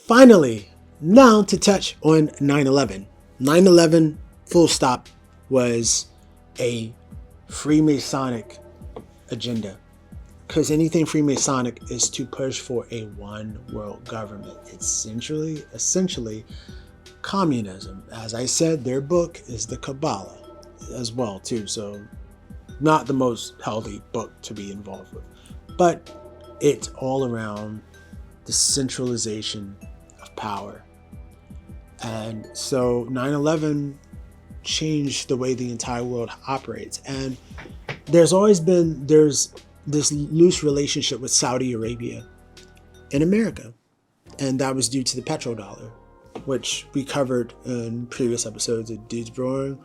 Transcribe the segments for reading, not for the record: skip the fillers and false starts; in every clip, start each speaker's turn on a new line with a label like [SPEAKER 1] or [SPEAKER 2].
[SPEAKER 1] Finally, now to touch on 9/11. 9/11, full stop, was a Freemasonic agenda. Because anything Freemasonic is to push for a one world government. It's essentially communism. As I said, their book is the Kabbalah as well too. So not the most healthy book to be involved with. But it's all around the centralization of power. And so 9/11 changed the way the entire world operates. And there's this loose relationship with Saudi Arabia in America. And that was due to the petrol dollar, which we covered in previous episodes of Dudes Brewing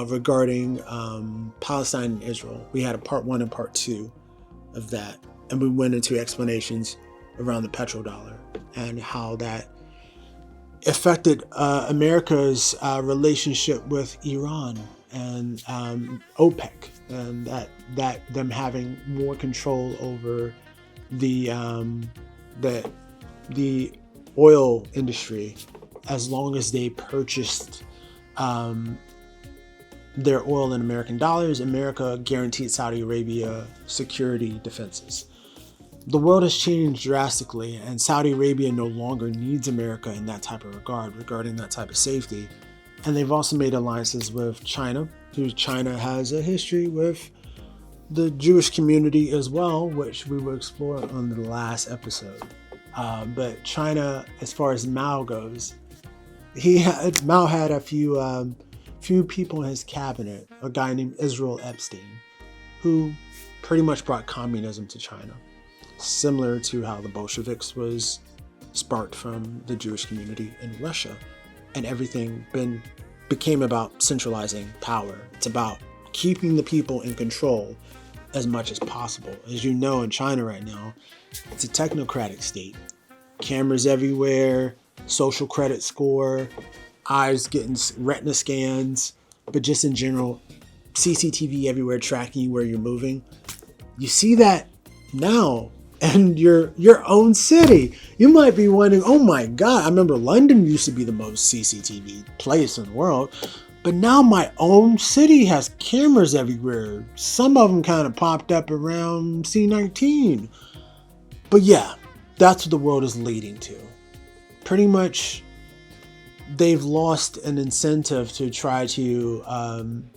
[SPEAKER 1] regarding Palestine and Israel. We had a part 1 and part 2 of that. And we went into explanations around the petrol dollar and how that affected America's relationship with Iran and OPEC, and that them having more control over the oil industry as long as they purchased their oil in American dollars. America guaranteed Saudi Arabia security defenses. The world has changed drastically, and Saudi Arabia no longer needs America in that type of regard, regarding that type of safety. And they've also made alliances with China, who China has a history with the Jewish community as well, which we will explore on the last episode. But China, as far as Mao goes, Mao had a few people in his cabinet, a guy named Israel Epstein, who pretty much brought communism to China, similar to how the Bolsheviks was sparked from the Jewish community in Russia. And everything became about centralizing power. It's about keeping the people in control as much as possible. As you know, in China right now, it's a technocratic state. Cameras everywhere, social credit score, eyes getting retina scans, but just in general, CCTV everywhere tracking you where you're moving. You see that now in your own city. You might be wondering, oh my God, I remember London used to be the most CCTV place in the world, but now my own city has cameras everywhere. Some of them kind of popped up around C19. But yeah, that's what the world is leading to. Pretty much, they've lost an incentive to try to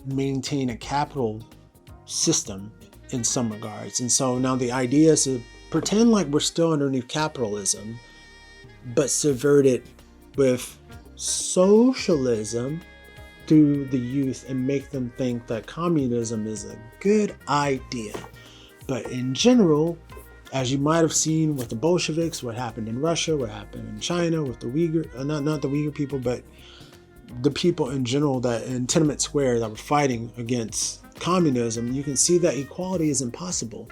[SPEAKER 1] maintain a capital system in some regards. And so now the idea is to pretend like we're still underneath capitalism, but subvert it with socialism through the youth and make them think that communism is a good idea. But in general, as you might have seen with the Bolsheviks, what happened in Russia, what happened in China with the Uyghur, not the Uyghur people, but the people in general that in Tiananmen Square that were fighting against communism, you can see that equality is impossible.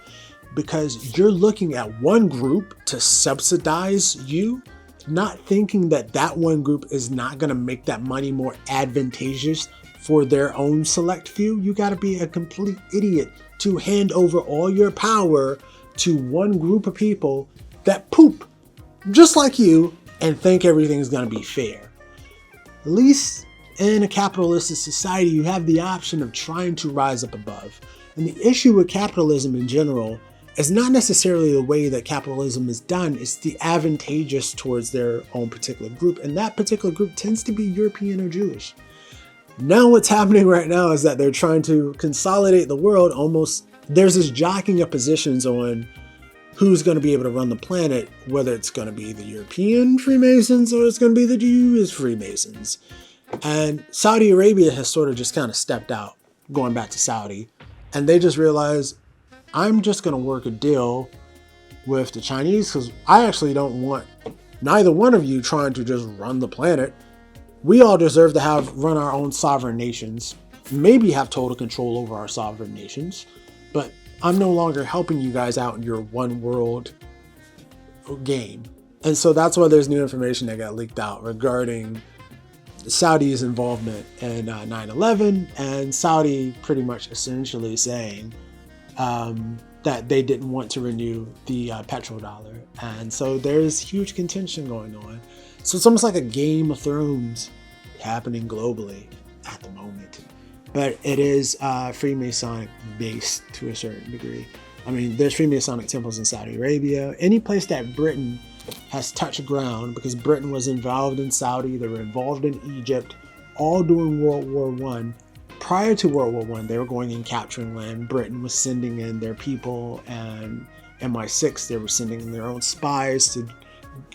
[SPEAKER 1] Because you're looking at one group to subsidize you, not thinking that that one group is not going to make that money more advantageous for their own select few. You got to be a complete idiot to hand over all your power to one group of people that poop just like you and think everything's going to be fair. At least in a capitalistic society, you have the option of trying to rise up above. And the issue with capitalism in general is not necessarily the way that capitalism is done. It's the advantageous towards their own particular group. And that particular group tends to be European or Jewish. Now what's happening right now is that they're trying to consolidate the world. Almost there's this jockeying of positions on who's going to be able to run the planet, whether it's going to be the European Freemasons or it's going to be the Jewish Freemasons. And Saudi Arabia has sort of just kind of stepped out, going back to Saudi. And they just realized, I'm just going to work a deal with the Chinese because I actually don't want neither one of you trying to just run the planet. We all deserve to run our own sovereign nations, maybe have total control over our sovereign nations, but I'm no longer helping you guys out in your one world game. And so that's why there's new information that got leaked out regarding Saudi's involvement in 9/11 and Saudi pretty much essentially saying, that they didn't want to renew the petrol dollar. And so there's huge contention going on. So it's almost like a Game of Thrones happening globally at the moment. But it is Freemasonic based to a certain degree. I mean, there's Freemasonic temples in Saudi Arabia. Any place that Britain has touched ground, because Britain was involved in Saudi, they were involved in Egypt, all during World War I. Prior to World War I, they were going and capturing land. Britain was sending in their people, and MI6, they were sending in their own spies to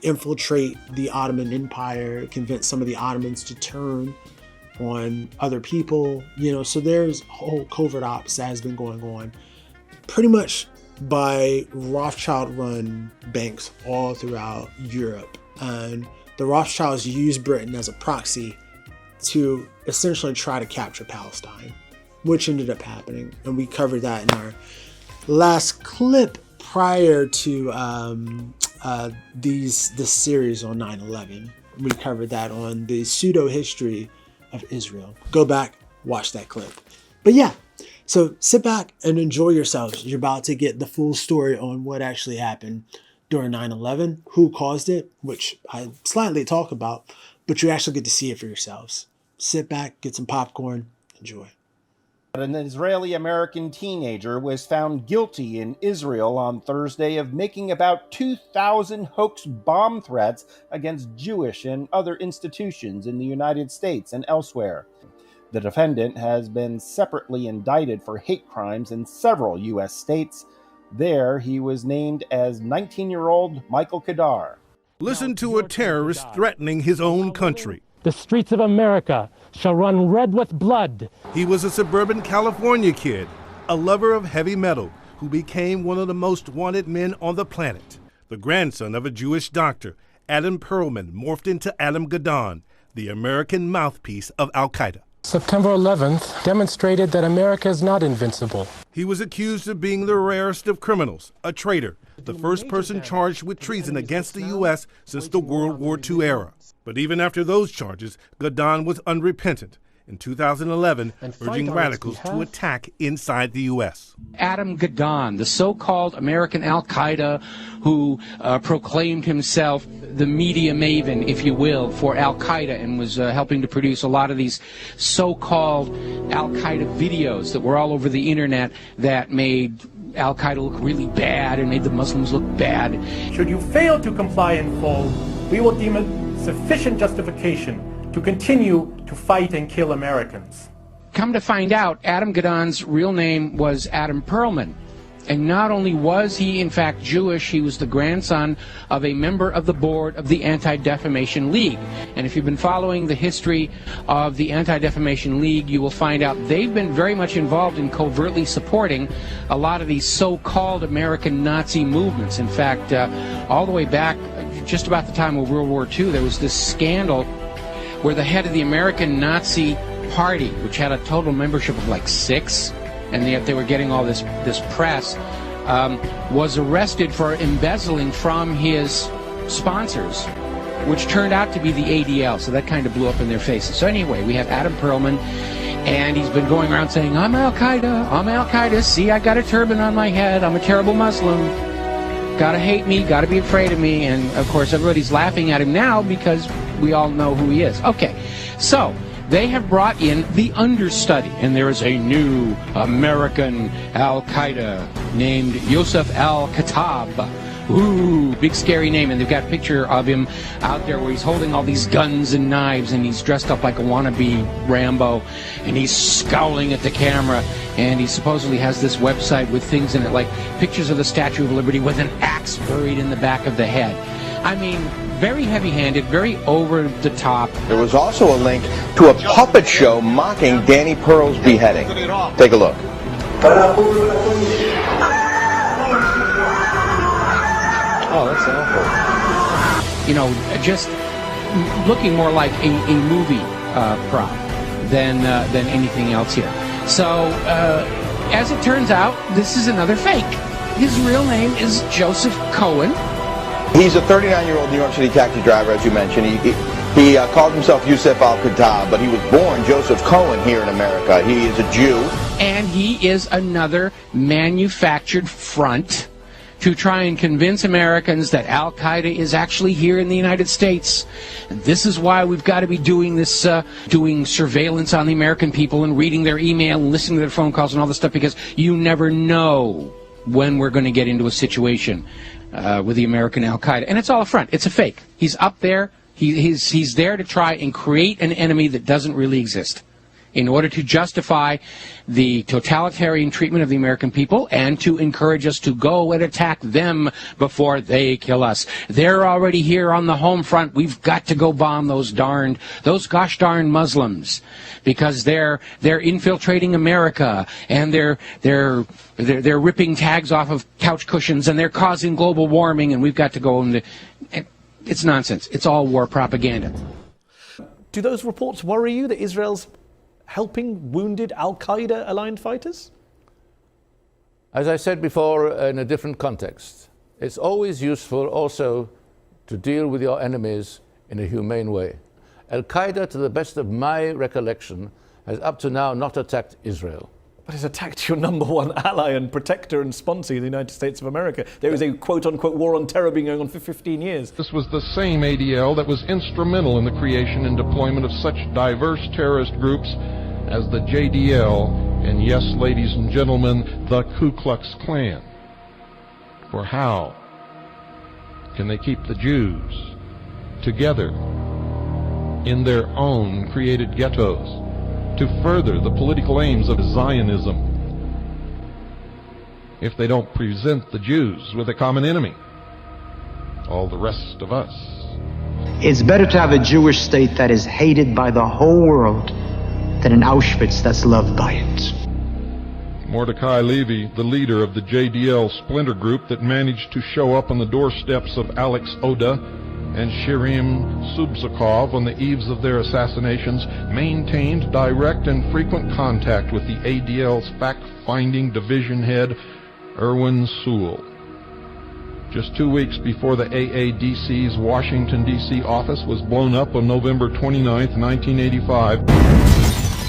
[SPEAKER 1] infiltrate the Ottoman Empire, convince some of the Ottomans to turn on other people, you know. So there's whole covert ops that has been going on pretty much by Rothschild-run banks all throughout Europe. And the Rothschilds used Britain as a proxy to essentially try to capture Palestine, which ended up happening. And we covered that in our last clip prior to this series on 9/11. We covered that on the pseudo-history of Israel. Go back, watch that clip. But yeah, so sit back and enjoy yourselves. You're about to get the full story on what actually happened during 9/11, who caused it, which I slightly talk about, but you actually get to see it for yourselves. Sit back, get some popcorn, enjoy.
[SPEAKER 2] An Israeli-American teenager was found guilty in Israel on Thursday of making about 2,000 hoax bomb threats against Jewish and other institutions in the United States and elsewhere. The defendant has been separately indicted for hate crimes in several U.S. states. There, he was named as 19-year-old Michael Kadar.
[SPEAKER 3] Listen to a terrorist threatening his own country.
[SPEAKER 4] The streets of America shall run red with blood.
[SPEAKER 3] He was a suburban California kid, a lover of heavy metal, who became one of the most wanted men on the planet. The grandson of a Jewish doctor, Adam Perlman morphed into Adam Gadon, the American mouthpiece of Al-Qaeda.
[SPEAKER 4] September 11th demonstrated that America is not invincible.
[SPEAKER 3] He was accused of being the rarest of criminals, a traitor, the first person charged with treason against the U.S. since the World War II era. But even after those charges, Gadon was unrepentant. In 2011, urging radicals to attack inside the U.S.
[SPEAKER 5] Adam Gadon, the so-called American Al-Qaeda who proclaimed himself the media maven, if you will, for Al-Qaeda and was helping to produce a lot of these so-called Al-Qaeda videos that were all over the internet that made Al-Qaeda look really bad and made the Muslims look bad.
[SPEAKER 6] Should you fail to comply in full, we will deem it sufficient justification to continue to fight and kill Americans.
[SPEAKER 5] Come to find out, Adam Gadon's real name was Adam Perlman. And not only was he, in fact, Jewish, he was the grandson of a member of the board of the Anti-Defamation League. And if you've been following the history of the Anti-Defamation League, you will find out they've been very much involved in covertly supporting a lot of these so-called American Nazi movements. In fact, all the way back, just about the time of World War II, there was this scandal where the head of the American Nazi Party, which had a total membership of like 6, and yet they were getting all this press, was arrested for embezzling from his sponsors, which turned out to be the ADL, so that kind of blew up in their faces. So anyway, we have Adam Perlman, and he's been going around saying, I'm Al-Qaeda, see, I got a turban on my head, I'm a terrible Muslim, gotta hate me, gotta be afraid of me, and of course everybody's laughing at him now because we all know who he is. Okay, so they have brought in the understudy, and there is a new American Al-Qaeda named Yosef Al-Khattab. Ooh, big scary name, and they've got a picture of him out there where he's holding all these guns and knives, and he's dressed up like a wannabe Rambo, and he's scowling at the camera, and he supposedly has this website with things in it, like pictures of the Statue of Liberty with an axe buried in the back of the head. I mean, very heavy-handed, very over-the-top.
[SPEAKER 7] There was also a link to a puppet show mocking Danny Pearl's beheading. Take a look.
[SPEAKER 5] Oh, that's awful. You know, just looking more like a movie prop than anything else here. So, as it turns out, this is another fake. His real name is Joseph Cohen.
[SPEAKER 7] He's a 39-year-old New York City taxi driver, as you mentioned. He called himself Yosef Al-Khattab, but he was born Joseph Cohen here in America. He is a Jew.
[SPEAKER 5] And he is another manufactured front to try and convince Americans that Al-Qaeda is actually here in the United States. And this is why we've got to be doing this, doing surveillance on the American people and reading their email and listening to their phone calls and all this stuff, because you never know when we're going to get into a situation with the American Al-Qaeda. And it's all a front. It's a fake. He's up there. He's there to try and create an enemy that doesn't really exist, in order to justify the totalitarian treatment of the American people and to encourage us to go and attack them before they kill us. They're already here on the home front. We've got to go bomb those gosh darn Muslims, because they're infiltrating America, and they're ripping tags off of couch cushions, and they're causing global warming, and we've got to go and it's nonsense. It's all war propaganda.
[SPEAKER 8] Do those reports worry you that Israel's helping wounded Al-Qaeda aligned fighters?
[SPEAKER 9] As I said before, in a different context, it's always useful also to deal with your enemies in a humane way. Al-Qaeda, to the best of my recollection, has up to now not attacked Israel.
[SPEAKER 8] But it's attacked your number one ally and protector and sponsor, the United States of America. There is a quote-unquote war on terror being going on for 15 years.
[SPEAKER 10] This was the same ADL that was instrumental in the creation and deployment of such diverse terrorist groups as the JDL and, yes, ladies and gentlemen, the Ku Klux Klan. For how can they keep the Jews together in their own created ghettos to further the political aims of Zionism if they don't present the Jews with a common enemy, all the rest of us?
[SPEAKER 11] It's better to have a Jewish state that is hated by the whole world than an Auschwitz that's loved by it.
[SPEAKER 10] Mordecai Levy, the leader of the JDL splinter group that managed to show up on the doorsteps of Alex Oda and Shirim Subsakov on the eves of their assassinations, maintained direct and frequent contact with the ADL's fact-finding division head, Erwin Sewell. Just 2 weeks before the AADC's Washington, D.C. office was blown up on November 29, 1985.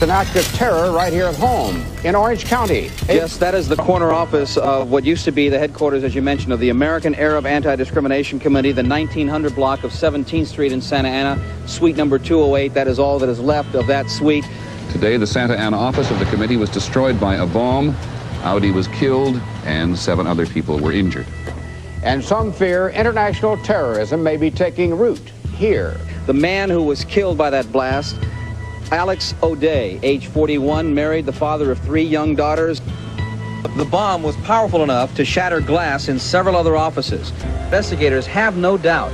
[SPEAKER 12] An act of terror right here at home in Orange County.
[SPEAKER 13] Yes, that is the corner office of what used to be the headquarters, as you mentioned, of the American Arab Anti-Discrimination Committee, the 1900 block of 17th Street in Santa Ana, suite number 208. That is all that is left of that suite.
[SPEAKER 14] Today, the Santa Ana office of the committee was destroyed by a bomb. Audi was killed, and 7 other people were injured.
[SPEAKER 12] And some fear international terrorism may be taking root here.
[SPEAKER 13] The man who was killed by that blast, Alex O'Day, age 41, married, the father of 3 young daughters. The bomb was powerful enough to shatter glass in several other offices. Investigators have no doubt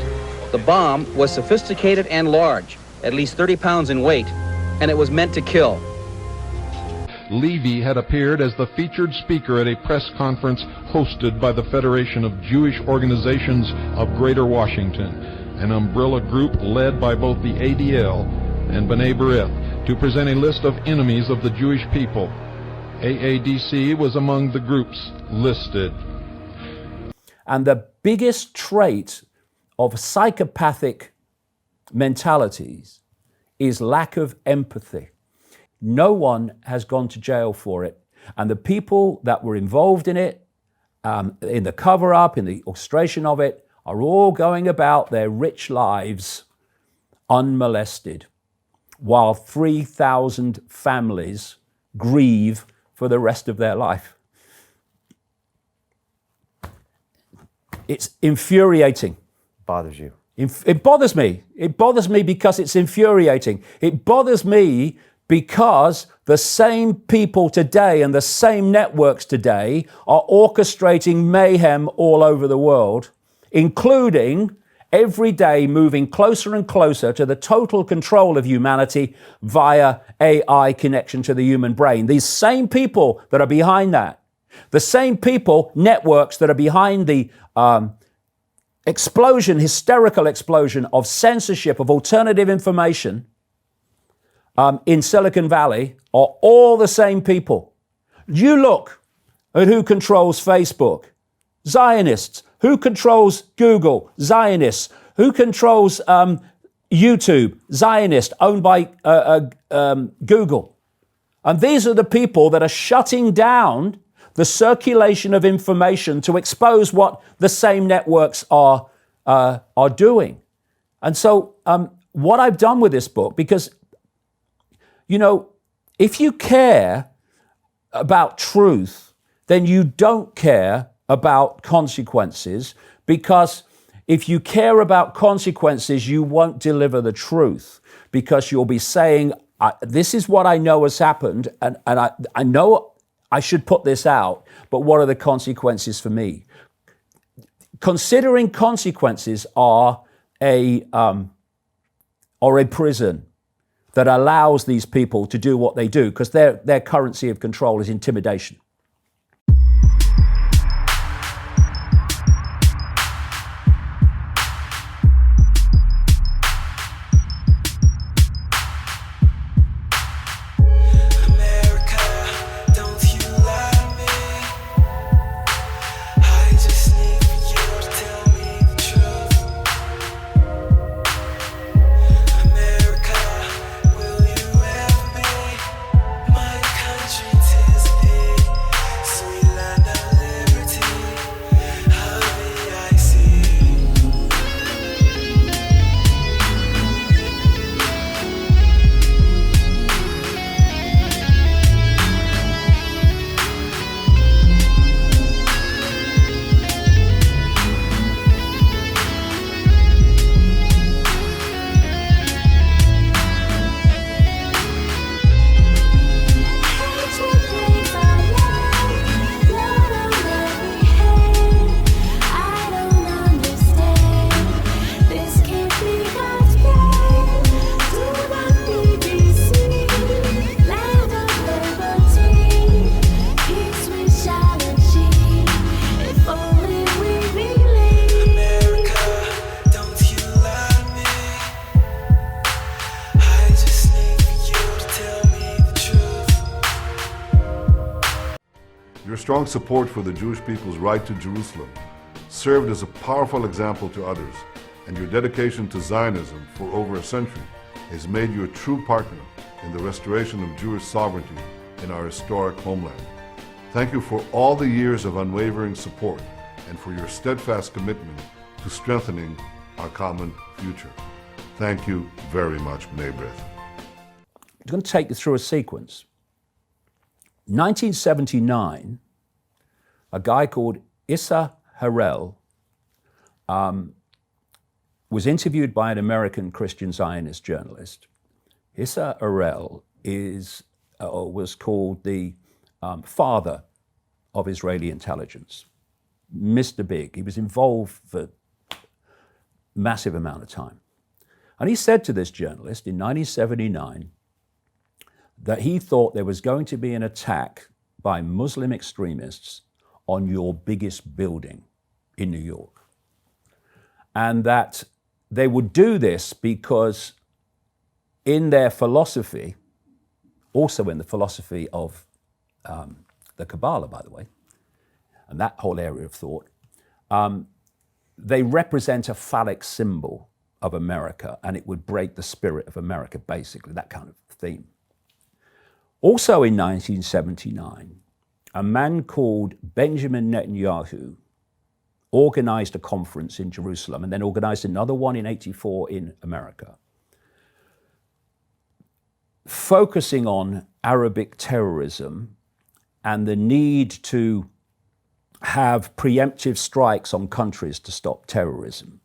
[SPEAKER 13] the bomb was sophisticated and large, at least 30 pounds in weight, and it was meant to kill.
[SPEAKER 10] Levy had appeared as the featured speaker at a press conference hosted by the Federation of Jewish Organizations of Greater Washington, an umbrella group led by both the ADL and B'nai B'rith, to present a list of enemies of the Jewish people. AADC was among the groups listed.
[SPEAKER 15] And the biggest trait of psychopathic mentalities is lack of empathy. No one has gone to jail for it. And the people that were involved in it, in the cover-up, in the orchestration of it, are all going about their rich lives unmolested, while 3,000 families grieve for the rest of their life. It's infuriating.
[SPEAKER 2] Bothers you?
[SPEAKER 15] It bothers me. It bothers me because it's infuriating. It bothers me because the same people today and the same networks today are orchestrating mayhem all over the world, including every day moving closer and closer to the total control of humanity via AI connection to the human brain. These same people that are behind that, the same people, networks that are behind the hysterical explosion of censorship of alternative information in Silicon Valley, are all the same people. You look at who controls Facebook. Zionists. Who controls Google? Zionists. Who controls YouTube? Zionist, owned by Google. And these are the people that are shutting down the circulation of information to expose what the same networks are doing. And so what I've done with this book, because, you know, if you care about truth, then you don't care about consequences, because if you care about consequences, you won't deliver the truth, because you'll be saying, this is what I know has happened, and I know I should put this out, but what are the consequences for me? Considering consequences are a prison that allows these people to do what they do, because their currency of control is intimidation.
[SPEAKER 16] Strong support for the Jewish people's right to Jerusalem served as a powerful example to others, and your dedication to Zionism for over a century has made you a true partner in the restoration of Jewish sovereignty in our historic homeland. Thank you for all the years of unwavering support and for your steadfast commitment to strengthening our common future. Thank you very much, B'nai B'rith.
[SPEAKER 15] I'm going to take you through a sequence. 1979, a guy called Isreal was interviewed by an American Christian Zionist journalist. Isreal was called the father of Israeli intelligence, Mr. Big. He was involved for a massive amount of time. And he said to this journalist in 1979 that he thought there was going to be an attack by Muslim extremists on your biggest building in New York. And that they would do this because in their philosophy, also in the philosophy of the Kabbalah, by the way, and that whole area of thought, they represent a phallic symbol of America, and it would break the spirit of America, basically, that kind of theme. Also in 1979, a man called Benjamin Netanyahu organized a conference in Jerusalem and then organized another one in '84 in America, focusing on Arabic terrorism and the need to have preemptive strikes on countries to stop terrorism.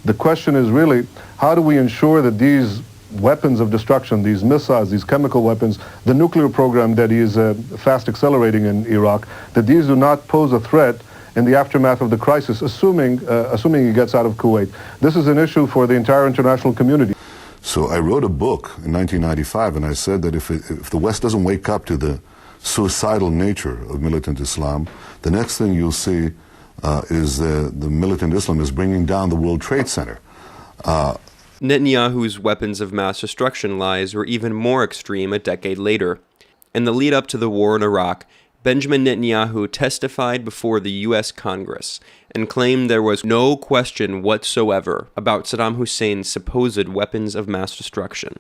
[SPEAKER 17] The question is really, how do we ensure that these weapons of destruction, these missiles, these chemical weapons, the nuclear program that is fast accelerating in Iraq, that these do not pose a threat in the aftermath of the crisis, assuming it gets out of Kuwait. This is an issue for the entire international community.
[SPEAKER 16] So I wrote a book in 1995, and I said that if the West doesn't wake up to the suicidal nature of militant Islam, the next thing you'll see is the militant Islam is bringing down the World Trade Center.
[SPEAKER 18] Netanyahu's weapons of mass destruction lies were even more extreme a decade later. In the lead-up to the war in Iraq, Benjamin Netanyahu testified before the U.S. Congress and claimed there was no question whatsoever about Saddam Hussein's supposed weapons of mass destruction.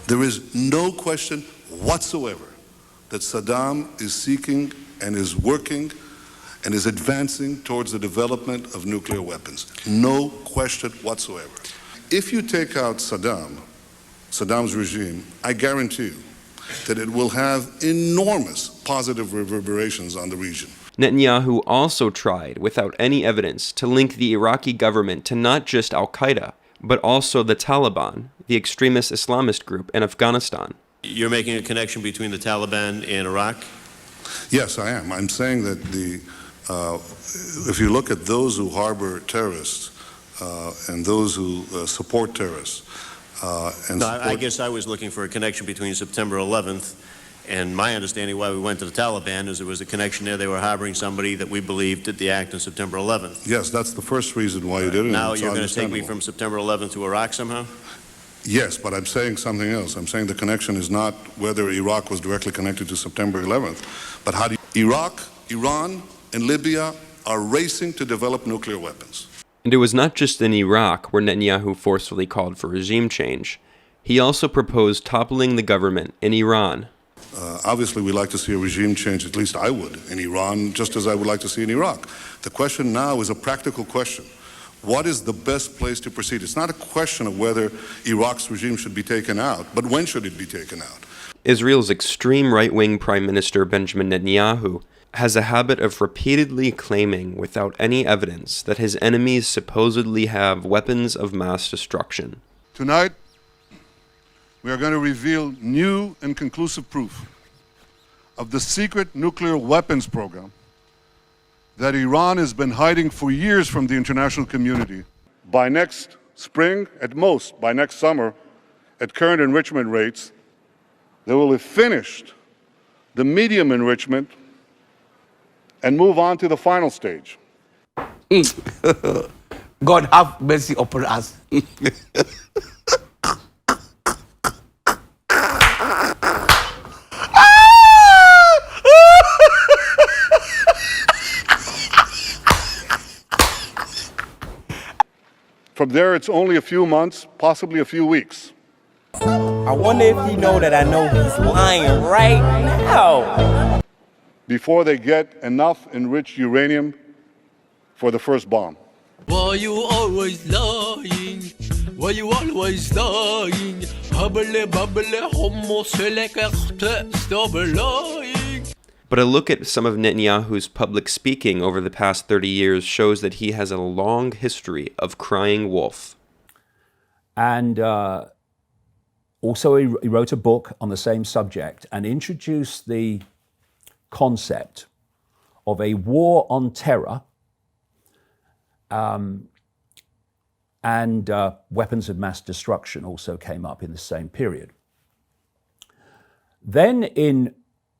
[SPEAKER 19] There is no question
[SPEAKER 16] whatsoever that Saddam is seeking and is working and is advancing towards the development of nuclear weapons. No question whatsoever. If you take out Saddam's regime, I guarantee you that it will have enormous positive reverberations on the region.
[SPEAKER 18] Netanyahu also tried, without any evidence, to link the Iraqi government to not just al-Qaeda, but also the Taliban, the extremist Islamist group in Afghanistan.
[SPEAKER 19] You're making a connection between the Taliban and Iraq?
[SPEAKER 16] Yes, I am. I'm saying that if you look at those who harbor terrorists and those who support terrorists,
[SPEAKER 19] I guess I was looking for a connection between September 11th and my understanding why we went to the Taliban is there was a connection there. They were harboring somebody that we believed did the act on September 11th.
[SPEAKER 16] Yes, that's the first reason why you did it.
[SPEAKER 19] Now you're going to take me from September 11th to Iraq somehow?
[SPEAKER 16] Yes, but I'm saying something else. I'm saying the connection is not whether Iraq was directly connected to September 11th, but how do Iraq, Iran, and Libya are racing to develop nuclear weapons.
[SPEAKER 18] And it was not just in Iraq where Netanyahu forcefully called for regime change. He also proposed toppling the government in Iran.
[SPEAKER 16] Obviously, we like to see a regime change, at least I would, in Iran, just as I would like to see in Iraq. The question now is a practical question. What is the best place to proceed? It's not a question of whether Iraq's regime should be taken out, but when should it be taken out?
[SPEAKER 18] Israel's extreme right-wing Prime Minister Benjamin Netanyahu has a habit of repeatedly claiming without any evidence that his enemies supposedly have weapons of mass destruction.
[SPEAKER 16] Tonight, we are going to reveal new and conclusive proof of the secret nuclear weapons program that Iran has been hiding for years from the international community. By next spring, at most, by next summer, at current enrichment rates, they will have finished the medium enrichment and move on to the final stage.
[SPEAKER 20] God have mercy upon us.
[SPEAKER 16] From there, it's only a few months, possibly a few weeks.
[SPEAKER 21] I wonder if he know that I know he's lying right now.
[SPEAKER 16] Before they get enough enriched uranium for the first bomb.
[SPEAKER 22] Why you always lying? Why you always lying? Hubble bubble homo select stop lying.
[SPEAKER 18] But a look at some of Netanyahu's public speaking over the past 30 years shows that he has a long history of crying wolf.
[SPEAKER 15] And also he wrote a book on the same subject and introduced the concept of a war on terror and weapons of mass destruction also came up in the same period. Then in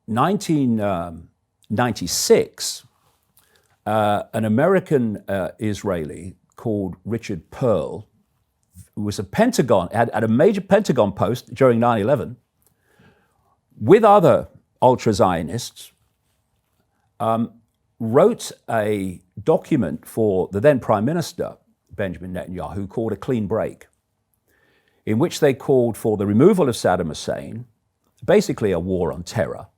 [SPEAKER 15] 1996, an American Israeli called Richard Perle, who was had a major Pentagon post during 9/11, with other ultra-Zionists, wrote a document for the then Prime Minister, Benjamin Netanyahu, called A Clean Break, in which they called for the removal of Saddam Hussein, basically a war on terror,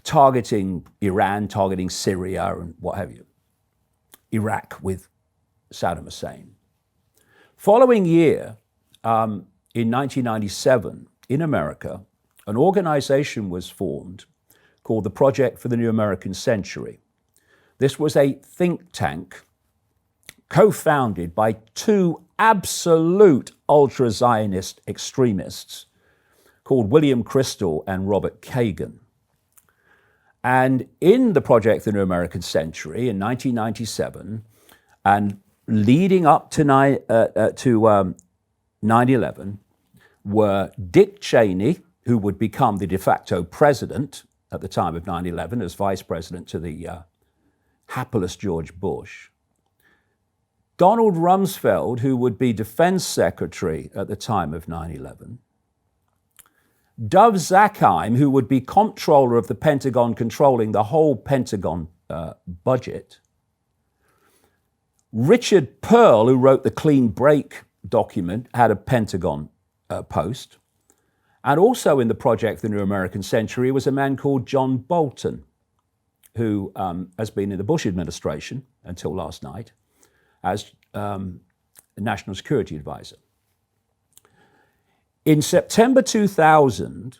[SPEAKER 15] targeting Iran, targeting Syria, and what have you, Iraq with Saddam Hussein. Following year, in 1997, in America, an organization was formed called the Project for the New American Century. This was a think tank co-founded by two absolute ultra-Zionist extremists called William Kristol and Robert Kagan. And in the Project for the New American Century in 1997, and leading up to 9/11, were Dick Cheney, who would become the de facto president at the time of 9/11 as vice president to the hapless George Bush, Donald Rumsfeld, who would be defense secretary at the time of 9/11, Dov Zakheim, who would be comptroller of the Pentagon, controlling the whole Pentagon budget, Richard Perle, who wrote the Clean Break document, had a Pentagon post, And also in the project, The New American Century, was a man called John Bolton, who has been in the Bush administration until last night as National Security Advisor. In September 2000,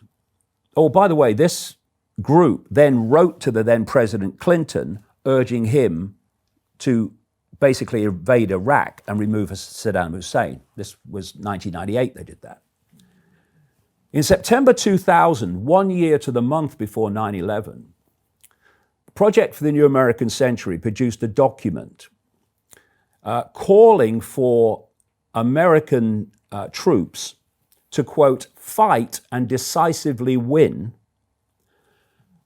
[SPEAKER 15] oh, by the way, this group then wrote to the then President Clinton urging him to basically invade Iraq and remove Saddam Hussein. This was 1998 they did that. In September 2000, 1 year to the month before 9/11, the Project for the New American Century produced a document calling for American troops to, quote, fight and decisively win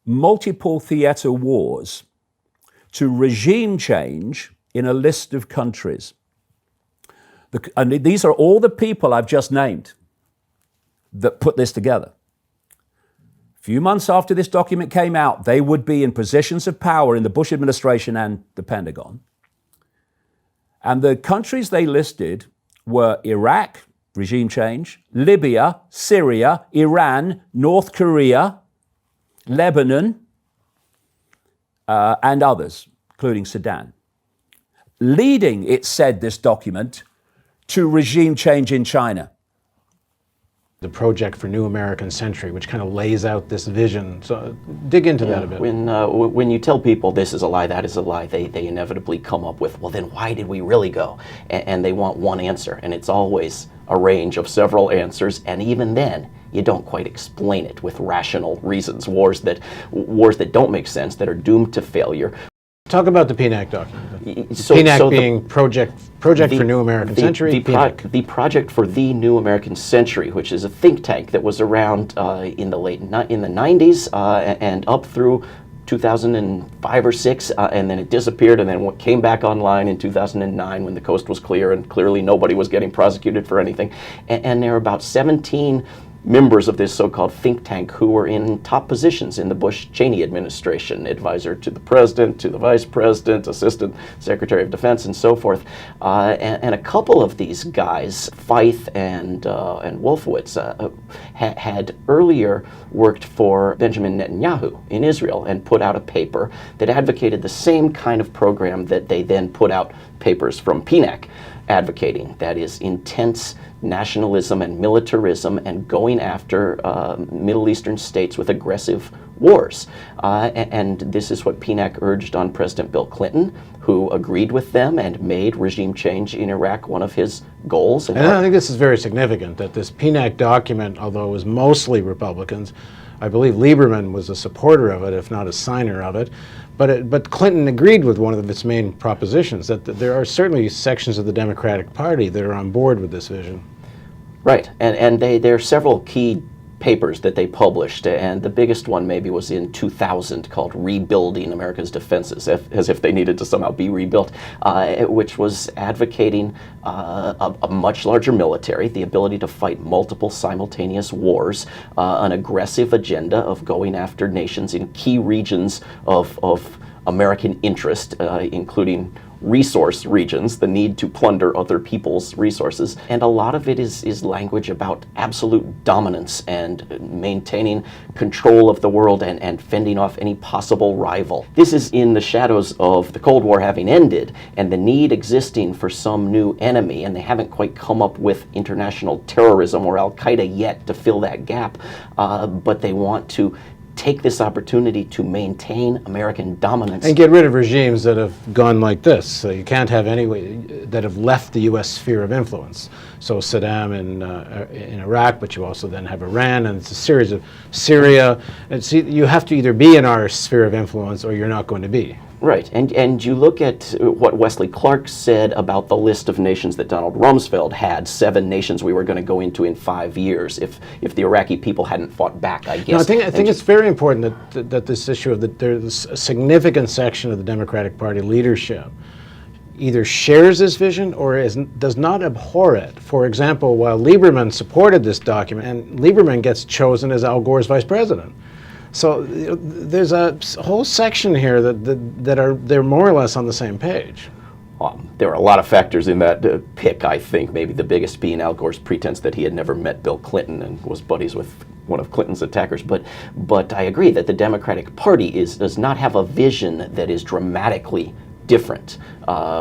[SPEAKER 15] multiple theater wars to regime change in a list of countries. And these are all the people I've just named that put this together. A few months after this document came out, they would be in positions of power in the Bush administration and the Pentagon. And the countries they listed were Iraq, regime change, Libya, Syria, Iran, North Korea, Lebanon, and others, including Sudan. Leading, it said, this document, to regime change in China.
[SPEAKER 1] The Project for New American Century, which kind of lays out this vision. So dig into that a bit.
[SPEAKER 4] When you tell people this is a lie, that is a lie, they inevitably come up with, well, then why did we really go? And they want one answer, and it's always a range of several answers, and even then, you don't quite explain it with rational reasons. Wars that don't make sense, that are doomed to failure.
[SPEAKER 1] Talk about the PNAC document. PNAC being Project for New American Century.
[SPEAKER 4] The Project for the New American Century, which is a think tank that was around in the 90s and up through 2005 or 6, and then it disappeared, and then came back online in 2009 when the coast was clear, and clearly nobody was getting prosecuted for anything. And there are about 17 members of this so-called think tank who were in top positions in the Bush-Cheney administration, advisor to the president, to the vice president, assistant secretary of defense, and so forth. And a couple of these guys, Feith and Wolfowitz, had earlier worked for Benjamin Netanyahu in Israel and put out a paper that advocated the same kind of program that they then put out papers from PNAC advocating, that is intense nationalism and militarism and going after Middle Eastern states with aggressive wars. And this is what PNAC urged on President Bill Clinton, who agreed with them and made regime change in Iraq one of his goals.
[SPEAKER 1] And I think this is very significant, that this PNAC document, although it was mostly Republicans, I believe Lieberman was a supporter of it, if not a signer of it. But Clinton agreed with one of its main propositions, that there are certainly sections of the Democratic Party that are on board with this vision.
[SPEAKER 4] Right, and there are several key papers that they published, and the biggest one maybe was in 2000 called Rebuilding America's Defenses, as if they needed to somehow be rebuilt, which was advocating a much larger military, the ability to fight multiple simultaneous wars, an aggressive agenda of going after nations in key regions of American interest, including resource regions, the need to plunder other people's resources. And a lot of it is language about absolute dominance and maintaining control of the world and fending off any possible rival. This is in the shadows of the Cold War having ended and the need existing for some new enemy, and they haven't quite come up with international terrorism or Al-Qaeda yet to fill that gap, but they want to take this opportunity to maintain American dominance.
[SPEAKER 1] And get rid of regimes that have gone like this. So you can't have any that have left the U.S. sphere of influence. So Saddam in Iraq, but you also then have Iran, and it's a series of Syria. And see, you have to either be in our sphere of influence or you're not going to be.
[SPEAKER 4] Right, and you look at what Wesley Clark said about the list of nations that Donald Rumsfeld had, 7 nations we were going to go into in 5 years if the Iraqi people hadn't fought back, I guess.
[SPEAKER 1] No, I think it's very important that this issue of there's a significant section of the Democratic Party leadership either shares this vision or does not abhor it. For example, while Lieberman supported this document, and Lieberman gets chosen as Al Gore's vice president. So there's a whole section here that they're more or less on the same page.
[SPEAKER 4] There are a lot of factors in that pick, I think, maybe the biggest being Al Gore's pretense that he had never met Bill Clinton and was buddies with one of Clinton's attackers. But I agree that the Democratic Party does not have a vision that is dramatically different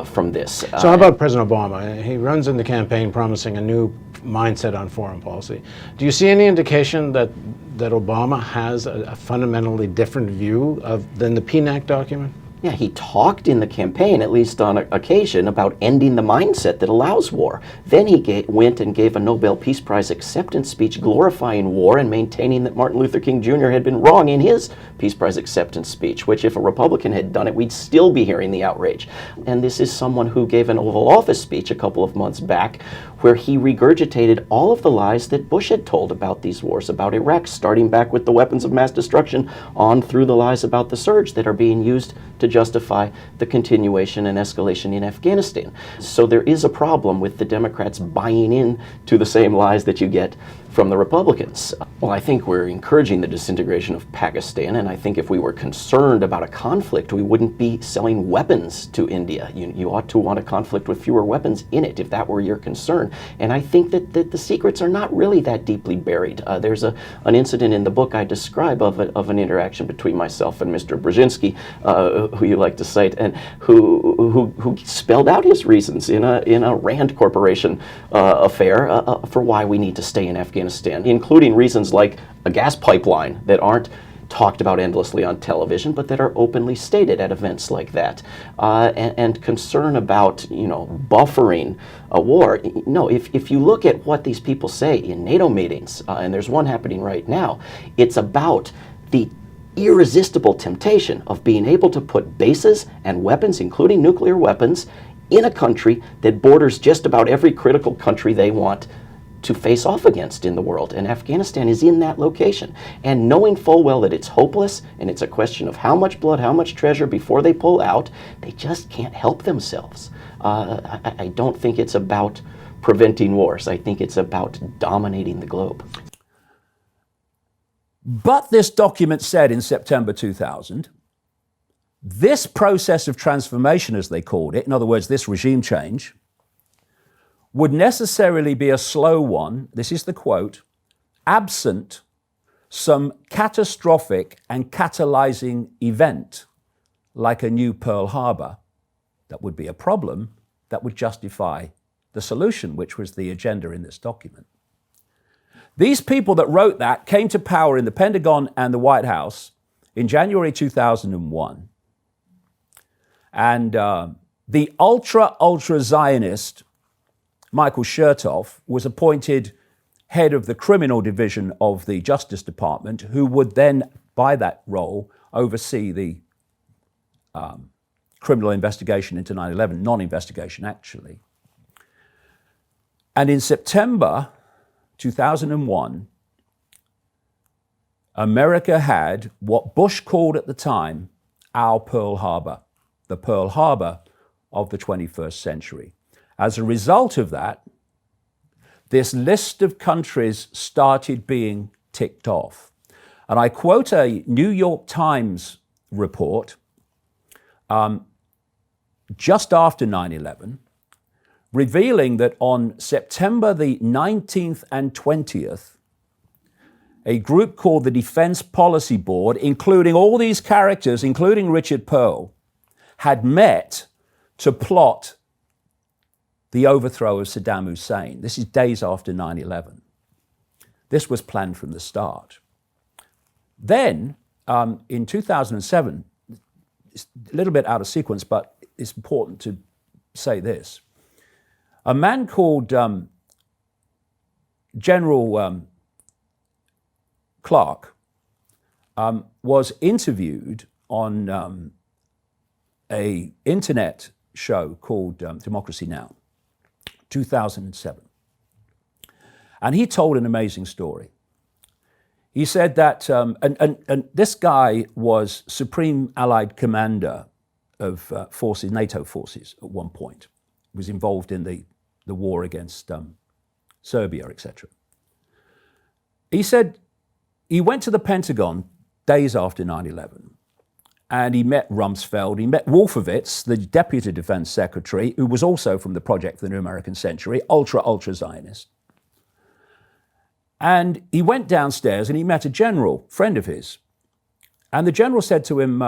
[SPEAKER 4] from this.
[SPEAKER 1] So how about President Obama? He runs in the campaign promising a new mindset on foreign policy. Do you see any indication that Obama has a fundamentally different view than the PNAC document?
[SPEAKER 4] Yeah, he talked in the campaign, at least on occasion, about ending the mindset that allows war. Then he went and gave a Nobel Peace Prize acceptance speech glorifying war and maintaining that Martin Luther King Jr. had been wrong in his Peace Prize acceptance speech, which if a Republican had done it, we'd still be hearing the outrage. And this is someone who gave an Oval Office speech a couple of months back where he regurgitated all of the lies that Bush had told about these wars, about Iraq, starting back with the weapons of mass destruction on through the lies about the surge that are being used to justify the continuation and escalation in Afghanistan. So there is a problem with the Democrats buying in to the same lies that you get from the Republicans. Well, I think we're encouraging the disintegration of Pakistan, and I think if we were concerned about a conflict, we wouldn't be selling weapons to India. You ought to want a conflict with fewer weapons in it, if that were your concern. And I think that the secrets are not really that deeply buried. There's an incident in the book I describe of an interaction between myself and Mr. Brzezinski, who you like to cite, and who spelled out his reasons in a Rand Corporation affair for why we need to stay in Afghanistan, including reasons like a gas pipeline that aren't talked about endlessly on television, but that are openly stated at events like that, and concern about buffering a war. No, if you look at what these people say in NATO meetings, and there's one happening right now, it's about the irresistible temptation of being able to put bases and weapons, including nuclear weapons, in a country that borders just about every critical country they want to face off against in the world. And Afghanistan is in that location. And knowing full well that it's hopeless and it's a question of how much blood, how much treasure before they pull out, they just can't help themselves. I don't think it's about preventing wars. I think it's about dominating the globe.
[SPEAKER 15] But this document said in September 2000, this process of transformation, as they called it, in other words, this regime change, would necessarily be a slow one, this is the quote, absent some catastrophic and catalyzing event like a new Pearl Harbor. That would be a problem that would justify the solution, which was the agenda in this document. These people that wrote that came to power in the Pentagon and the White House in January 2001. And the ultra Zionist Michael Chertoff was appointed head of the criminal division of the Justice Department, who would then, by that role, oversee the criminal investigation into 9/11, non-investigation actually. And in September 2001, America had what Bush called at the time our Pearl Harbor, the Pearl Harbor of the 21st century. As a result of that, this list of countries started being ticked off. And I quote a New York Times report just after 9/11, revealing that on September the 19th and 20th, a group called the Defense Policy Board, including all these characters, including Richard Perle, had met to plot the overthrow of Saddam Hussein. This is days after 9/11. This was planned from the start. Then, in 2007, it's a little bit out of sequence, but it's important to say this. A man called General Clark was interviewed on a internet show called Democracy Now! 2007. And he told an amazing story. He said that, and this guy was Supreme Allied Commander of forces, NATO forces at one point. He was involved in the war against Serbia, etc. He said he went to the Pentagon days after 9/11 And he met Rumsfeld, he met Wolfowitz, the Deputy Defense Secretary, who was also from the Project for the New American Century, ultra Zionist. And he went downstairs and he met a general, friend of his. And the general said to him,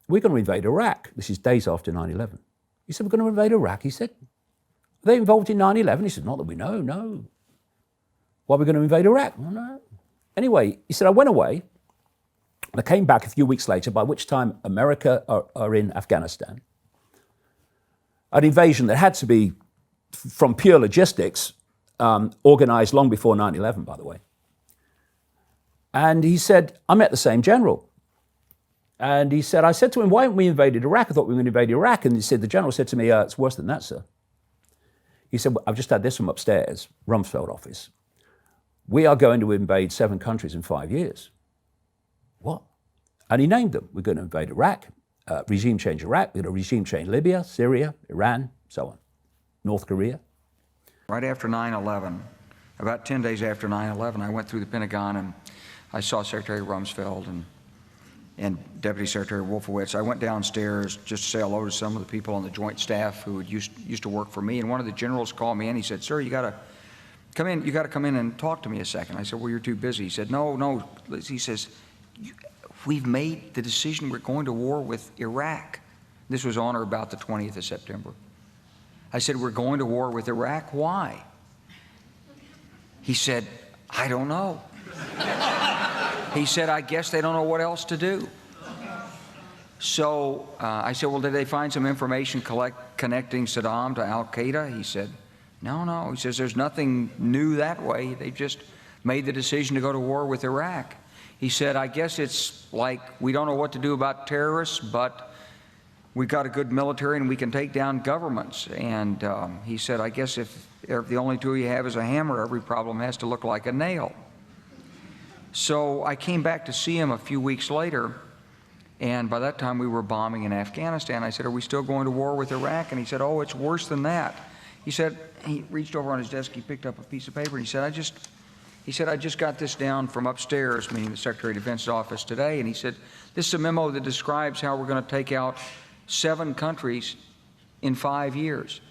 [SPEAKER 15] we're going to invade Iraq. This is days after 9/11. He said, we're going to invade Iraq. He said, are they involved in 9/11? He said, not that we know, no. Why are we going to invade Iraq? Well, no. Anyway, he said, I went away. And I came back a few weeks later, by which time America are in Afghanistan. An invasion that had to be, from pure logistics, organized long before 9/11, by the way. And he said, I met the same general. And he said, I said to him, why haven't we invaded Iraq? I thought we were going to invade Iraq. And he said, the general said to me, it's worse than that, sir. He said, well, I've just had this from upstairs, Rumsfeld office. We are going to invade 7 countries in 5 years. What? And he named them. We're going to invade Iraq, regime change Iraq, we're going to regime change Libya, Syria, Iran, so on. North Korea.
[SPEAKER 3] Right after 9/11, about 10 days after 9/11, I went through the Pentagon and I saw Secretary Rumsfeld and Deputy Secretary Wolfowitz. I went downstairs just to say hello to some of the people on the joint staff who had used to work for me, and one of the generals called me in. He said, sir, you got to come in and talk to me a second. I said, well, you're too busy. He said, no. He says, we've made the decision, we're going to war with Iraq. This was on or about the 20th of September. I said, we're going to war with Iraq, why? He said, I don't know. He said, I guess they don't know what else to do. So I said, well, did they find some information connecting Saddam to Al-Qaeda? He said, no. He says, there's nothing new that way. They just made the decision to go to war with Iraq. He said, I guess it's like we don't know what to do about terrorists, but we've got a good military and we can take down governments. And he said, I guess if the only tool you have is a hammer, every problem has to look like a nail. So I came back to see him a few weeks later, and by that time we were bombing in Afghanistan. I said, are we still going to war with Iraq? And he said, oh, it's worse than that. He said, he reached over on his desk, he picked up a piece of paper, and he said, I just got this down from upstairs, meaning the Secretary of Defense's office today, and he said, this is a memo that describes how we're going to take out 7 countries in 5 years,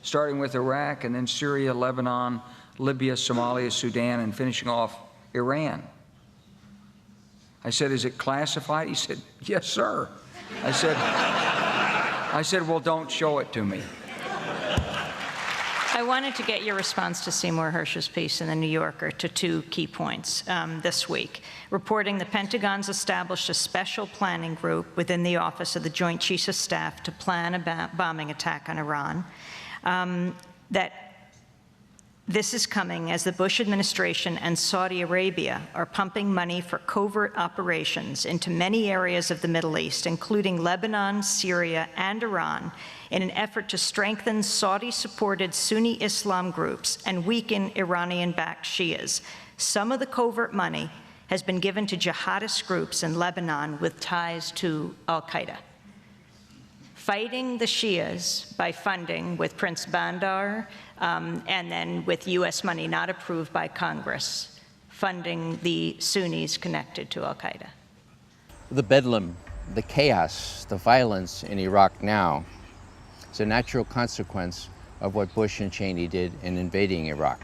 [SPEAKER 3] starting with Iraq and then Syria, Lebanon, Libya, Somalia, Sudan, and finishing off Iran. I said, is it classified? He said, yes, sir. I said, well, don't show it to me.
[SPEAKER 6] I wanted to get your response to Seymour Hersh's piece in The New Yorker to 2 key points this week. Reporting the Pentagon's established a special planning group within the Office of the Joint Chiefs of Staff to plan a bombing attack on Iran. That this is coming as the Bush administration and Saudi Arabia are pumping money for covert operations into many areas of the Middle East, including Lebanon, Syria, and Iran, in an effort to strengthen Saudi-supported Sunni Islam groups and weaken Iranian-backed Shias. Some of the covert money has been given to jihadist groups in Lebanon with ties to al-Qaeda. Fighting the Shias by funding with Prince Bandar and then with U.S. money not approved by Congress, funding the Sunnis connected to al-Qaeda.
[SPEAKER 23] The bedlam, the chaos, the violence in Iraq now is a natural consequence of what Bush and Cheney did in invading Iraq.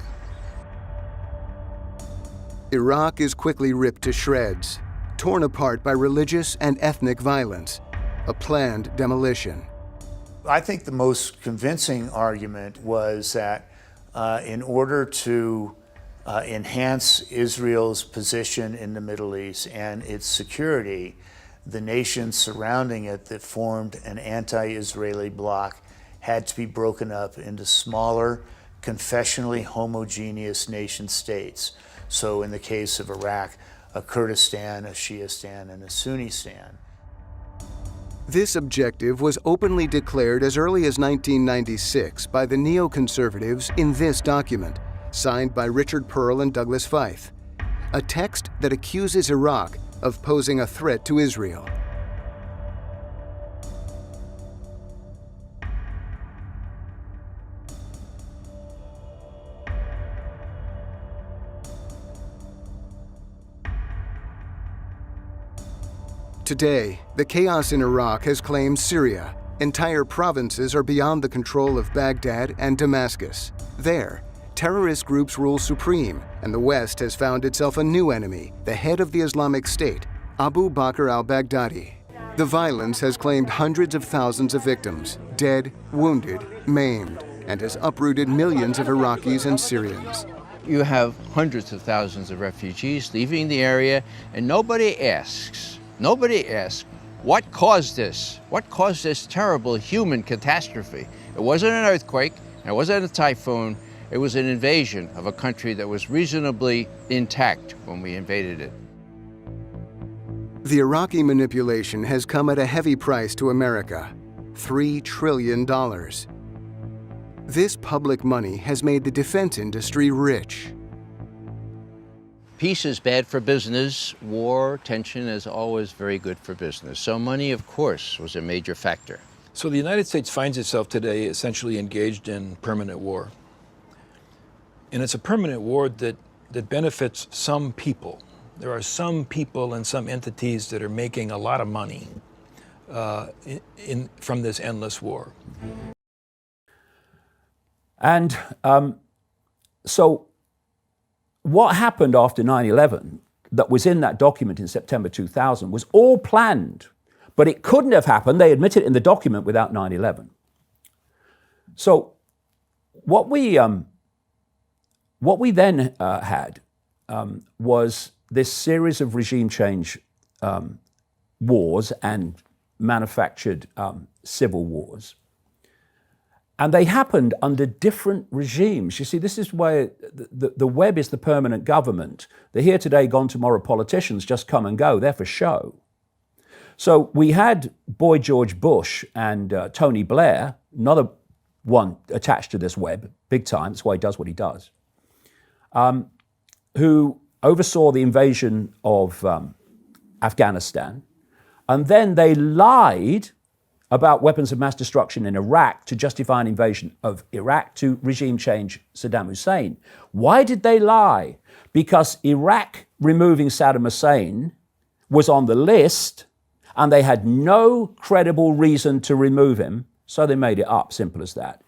[SPEAKER 24] Iraq is quickly ripped to shreds, torn apart by religious and ethnic violence, a planned demolition.
[SPEAKER 25] I think the most convincing argument was that in order to enhance Israel's position in the Middle East and its security, the nations surrounding it that formed an anti-Israeli bloc had to be broken up into smaller, confessionally homogeneous nation states. So in the case of Iraq, a Kurdistan, a Shiistan, and a Sunnistan.
[SPEAKER 24] This objective was openly declared as early as 1996 by the neoconservatives in this document, signed by Richard Pearl and Douglas Feith, a text that accuses Iraq of posing a threat to Israel. Today, the chaos in Iraq has claimed Syria. Entire provinces are beyond the control of Baghdad and Damascus. There, terrorist groups rule supreme, and the West has found itself a new enemy, the head of the Islamic State, Abu Bakr al-Baghdadi. The violence has claimed hundreds of thousands of victims, dead, wounded, maimed, and has uprooted millions of Iraqis and Syrians.
[SPEAKER 23] You have hundreds of thousands of refugees leaving the area, and nobody asks, what caused this? What caused this terrible human catastrophe? It wasn't an earthquake, and it wasn't a typhoon, it was an invasion of a country that was reasonably intact when we invaded it.
[SPEAKER 24] The Iraqi manipulation has come at a heavy price to America, $3 trillion. This public money has made the defense industry rich.
[SPEAKER 23] Peace is bad for business. War, tension is always very good for business. So money, of course, was a major factor.
[SPEAKER 5] So the United States finds itself today essentially engaged in permanent war. And it's a permanent war that benefits some people. There are some people and some entities that are making a lot of money from this endless war.
[SPEAKER 15] And so what happened after 9/11 that was in that document in September 2000 was all planned, but it couldn't have happened, they admit it in the document, without 9/11. So what we then had was this series of regime change wars and manufactured civil wars. And they happened under different regimes. You see, this is where the web is the permanent government. The here today, gone tomorrow politicians just come and go. They're for show. So we had Boy George Bush and Tony Blair, another one attached to this web, big time. That's why he does what he does, who oversaw the invasion of Afghanistan. And then they lied about weapons of mass destruction in Iraq to justify an invasion of Iraq to regime change Saddam Hussein. Why did they lie? Because Iraq removing Saddam Hussein was on the list and they had no credible reason to remove him, so they made it up, simple as that.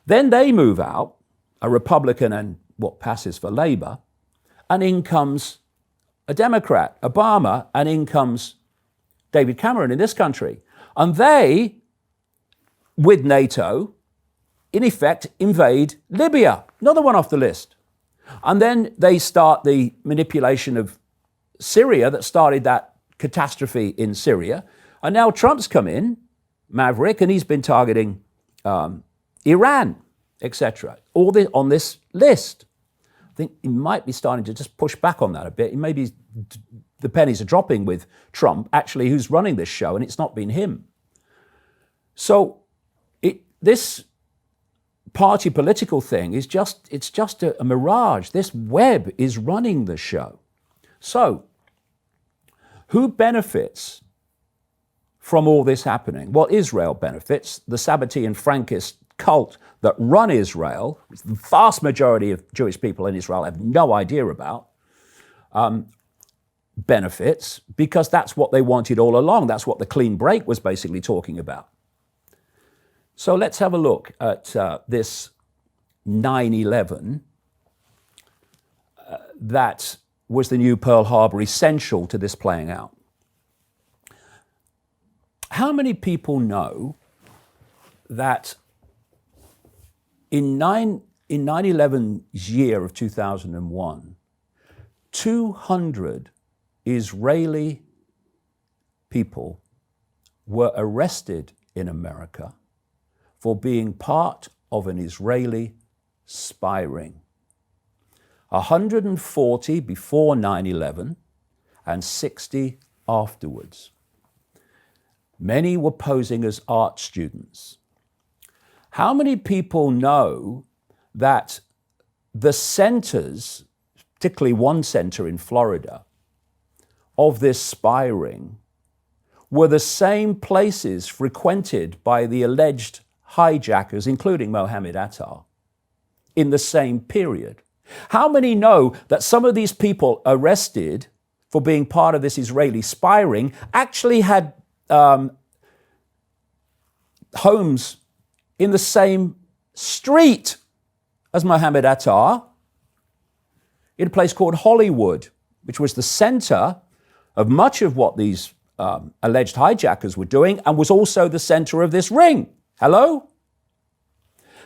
[SPEAKER 15] Then they move out, a Republican and what passes for Labour, and in comes a Democrat, Obama, and in comes David Cameron in this country. And they, with NATO, in effect, invade Libya, another one off the list. And then they start the manipulation of Syria that started that catastrophe in Syria. And now Trump's come in, Maverick, and he's been targeting Iran, etc. All on this list. I think he might be starting to just push back on that a bit. Maybe the pennies are dropping with Trump, actually, who's running this show, and it's not been him. So this party political thing is it's just a mirage. This web is running the show. So who benefits from all this happening? Well, Israel benefits. The Sabbatean Frankist cult that run Israel, which the vast majority of Jewish people in Israel have no idea about, benefits because that's what they wanted all along. That's what the clean break was basically talking about. So let's have a look at this 9/11 that was the new Pearl Harbor, essential to this playing out. How many people know that in 9/11's year of 2001, 200 Israeli people were arrested in America for being part of an Israeli spy ring? 140 before 9/11 and 60 afterwards. Many were posing as art students. How many people know that the centers, particularly one center in Florida, of this spy ring were the same places frequented by the alleged hijackers, including Mohammed Atta, in the same period? How many know that some of these people arrested for being part of this Israeli spy ring actually had homes in the same street as Mohammed Attar, in a place called Hollywood, which was the center of much of what these alleged hijackers were doing, and was also the center of this ring. Hello?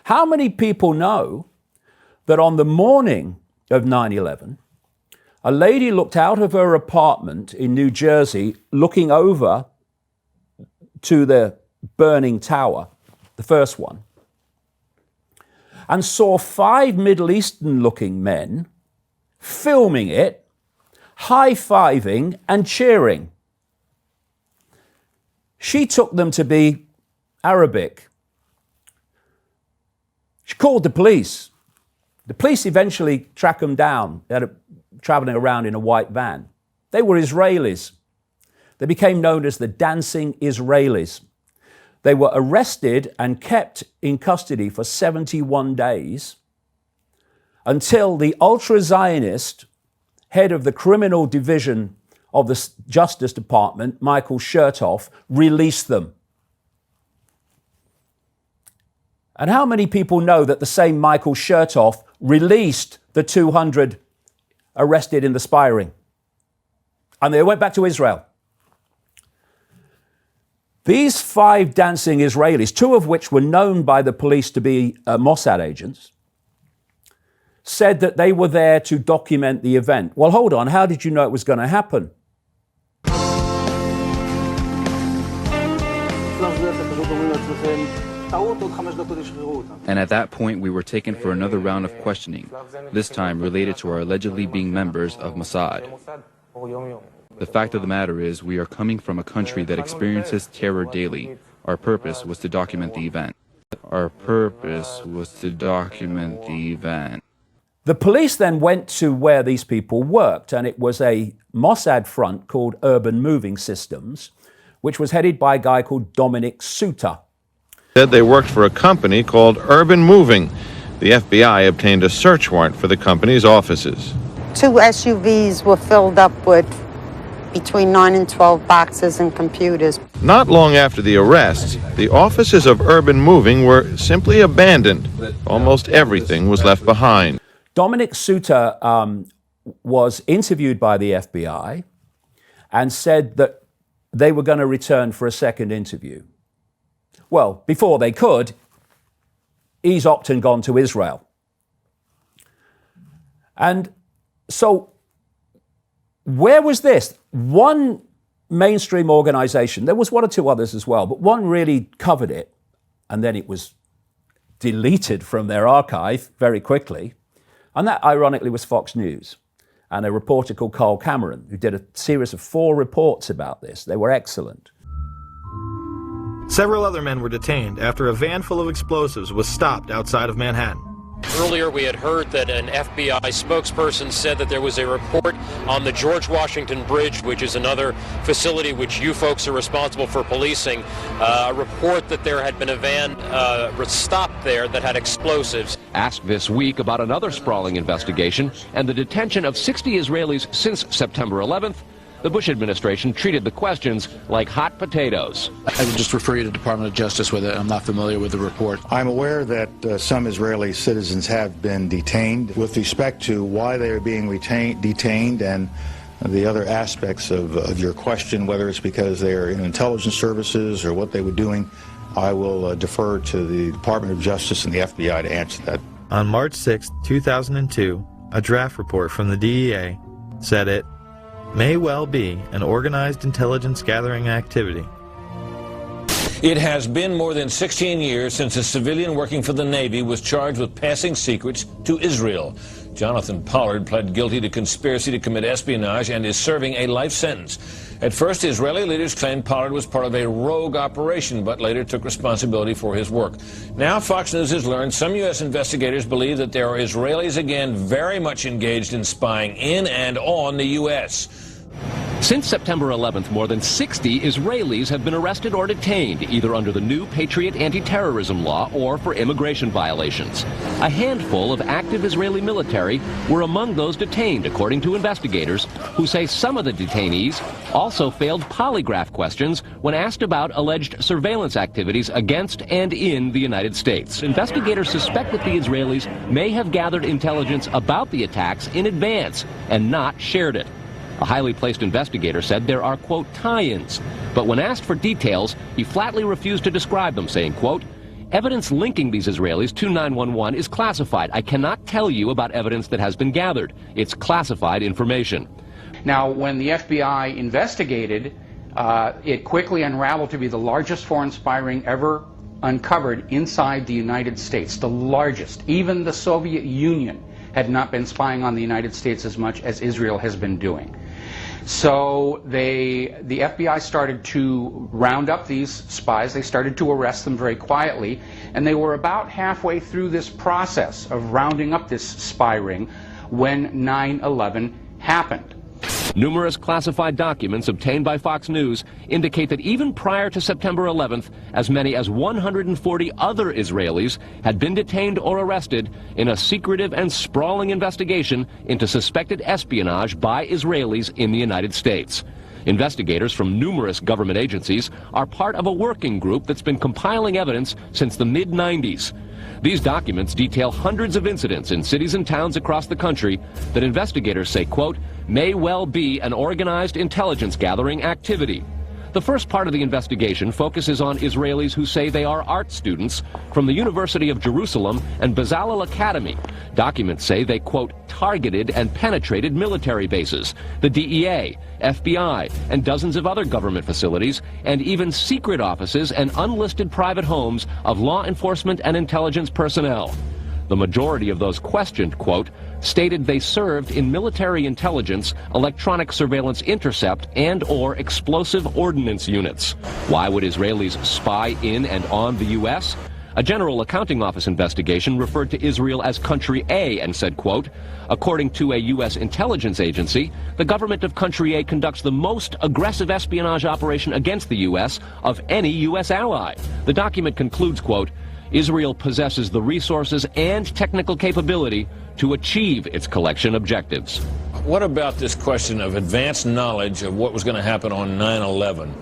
[SPEAKER 15] How many people know that on the morning of 9/11, a lady looked out of her apartment in New Jersey, looking over to the burning tower, the first one, and saw 5 Middle Eastern-looking men filming it, high-fiving and cheering? She took them to be Arabic. She called the police. The police eventually tracked them down. They had traveling around in a white van. They were Israelis. They became known as the Dancing Israelis. They were arrested and kept in custody for 71 days until the ultra-Zionist head of the criminal division of the Justice Department, Michael Chertoff, released them. And how many people know that the same Michael Chertoff released the 200 arrested in the spy ring? And they went back to Israel. These 5 dancing Israelis, 2 of which were known by the police to be Mossad agents, said that they were there to document the event. Well, hold on, how did you know it was going to happen?
[SPEAKER 7] And at that point, we were taken for another round of questioning, this time related to our allegedly being members of Mossad. The fact of the matter is, we are coming from a country that experiences terror daily. Our purpose was to document the event.
[SPEAKER 15] The police then went to where these people worked, and it was a Mossad front called Urban Moving Systems, which was headed by a guy called Dominic Suter.
[SPEAKER 8] Said they worked for a company called Urban Moving. The FBI obtained a search warrant for the company's offices.
[SPEAKER 9] 2 SUVs were filled up with between 9 and 12 boxes and computers.
[SPEAKER 8] Not long after the arrests, the offices of Urban Moving were simply abandoned. Almost everything was left behind.
[SPEAKER 15] Dominic Suter was interviewed by the FBI and said that they were going to return for a second interview. Well, before they could, he's opted and gone to Israel. And so, where was this? One mainstream organization, there was 1 or 2 others as well, but one really covered it, and then it was deleted from their archive very quickly. And that, ironically, was Fox News and a reporter called Carl Cameron, who did a series of 4 reports about this. They were excellent.
[SPEAKER 11] Several other men were detained after a van full of explosives was stopped outside of Manhattan.
[SPEAKER 14] Earlier, we had heard that an FBI spokesperson said that there was a report on the George Washington Bridge, which is another facility which you folks are responsible for policing, a report that there had been a van stopped there that had explosives.
[SPEAKER 26] Asked this week about another sprawling investigation and the detention of 60 Israelis since September 11th, the Bush administration treated the questions like hot potatoes.
[SPEAKER 27] I would just refer you to the Department of Justice with it. I'm not familiar with the report.
[SPEAKER 28] I'm aware that some Israeli citizens have been detained. With respect to why they are being detained and the other aspects of your question, whether it's because they are in intelligence services or what they were doing, I will defer to the Department of Justice and the FBI to answer that.
[SPEAKER 11] On March 6, 2002, a draft report from the DEA said it may well be an organized intelligence gathering activity.
[SPEAKER 29] It has been more than 16 years since a civilian working for the Navy was charged with passing secrets to Israel. Jonathan Pollard pled guilty to conspiracy to commit espionage and is serving a life sentence. At first, Israeli leaders claimed Pollard was part of a rogue operation, but later took responsibility for his work. Now, Fox News has learned some U.S. investigators believe that there are Israelis again very much engaged in spying in and on the U.S.
[SPEAKER 26] Since September 11th, more than 60 Israelis have been arrested or detained, either under the new Patriot anti-terrorism law or for immigration violations. A handful of active Israeli military were among those detained, according to investigators, who say some of the detainees also failed polygraph questions when asked about alleged surveillance activities against and in the United States. Investigators suspect that the Israelis may have gathered intelligence about the attacks in advance and not shared it. A highly placed investigator said there are, quote, tie-ins. But when asked for details, he flatly refused to describe them, saying, quote, evidence linking these Israelis to 911 is classified. I cannot tell you about evidence that has been gathered. It's classified information.
[SPEAKER 2] Now, when the FBI investigated, it quickly unraveled to be the largest foreign spy ring ever uncovered inside the United States, the largest. Even the Soviet Union had not been spying on the United States as much as Israel has been doing. So the FBI started to round up these spies. They started to arrest them very quietly, and they were about halfway through this process of rounding up this spy ring when 9/11 happened.
[SPEAKER 26] Numerous classified documents obtained by Fox News indicate that even prior to September 11th, as many as 140 other Israelis had been detained or arrested in a secretive and sprawling investigation into suspected espionage by Israelis in the United States. Investigators from numerous government agencies are part of a working group that's been compiling evidence since the mid-90s. These documents detail hundreds of incidents in cities and towns across the country that investigators say, quote, may well be an organized intelligence gathering activity. The first part of the investigation focuses on Israelis who say they are art students from the University of Jerusalem and Bezalel Academy. Documents say they, quote, targeted and penetrated military bases, the DEA, FBI, and dozens of other government facilities, and even secret offices and unlisted private homes of law enforcement and intelligence personnel. The majority of those questioned, quote, stated they served in military intelligence, electronic surveillance intercept, and/or explosive ordnance units. Why would Israelis spy in and on the U.S.? A General Accounting Office investigation referred to Israel as Country A and said, quote, according to a U.S. intelligence agency, the government of Country A conducts the most aggressive espionage operation against the U.S. of any U.S. ally. The document concludes, quote, Israel possesses the resources and technical capability to achieve its collection objectives.
[SPEAKER 29] What about this question of advanced knowledge of what was going to happen on 9/11?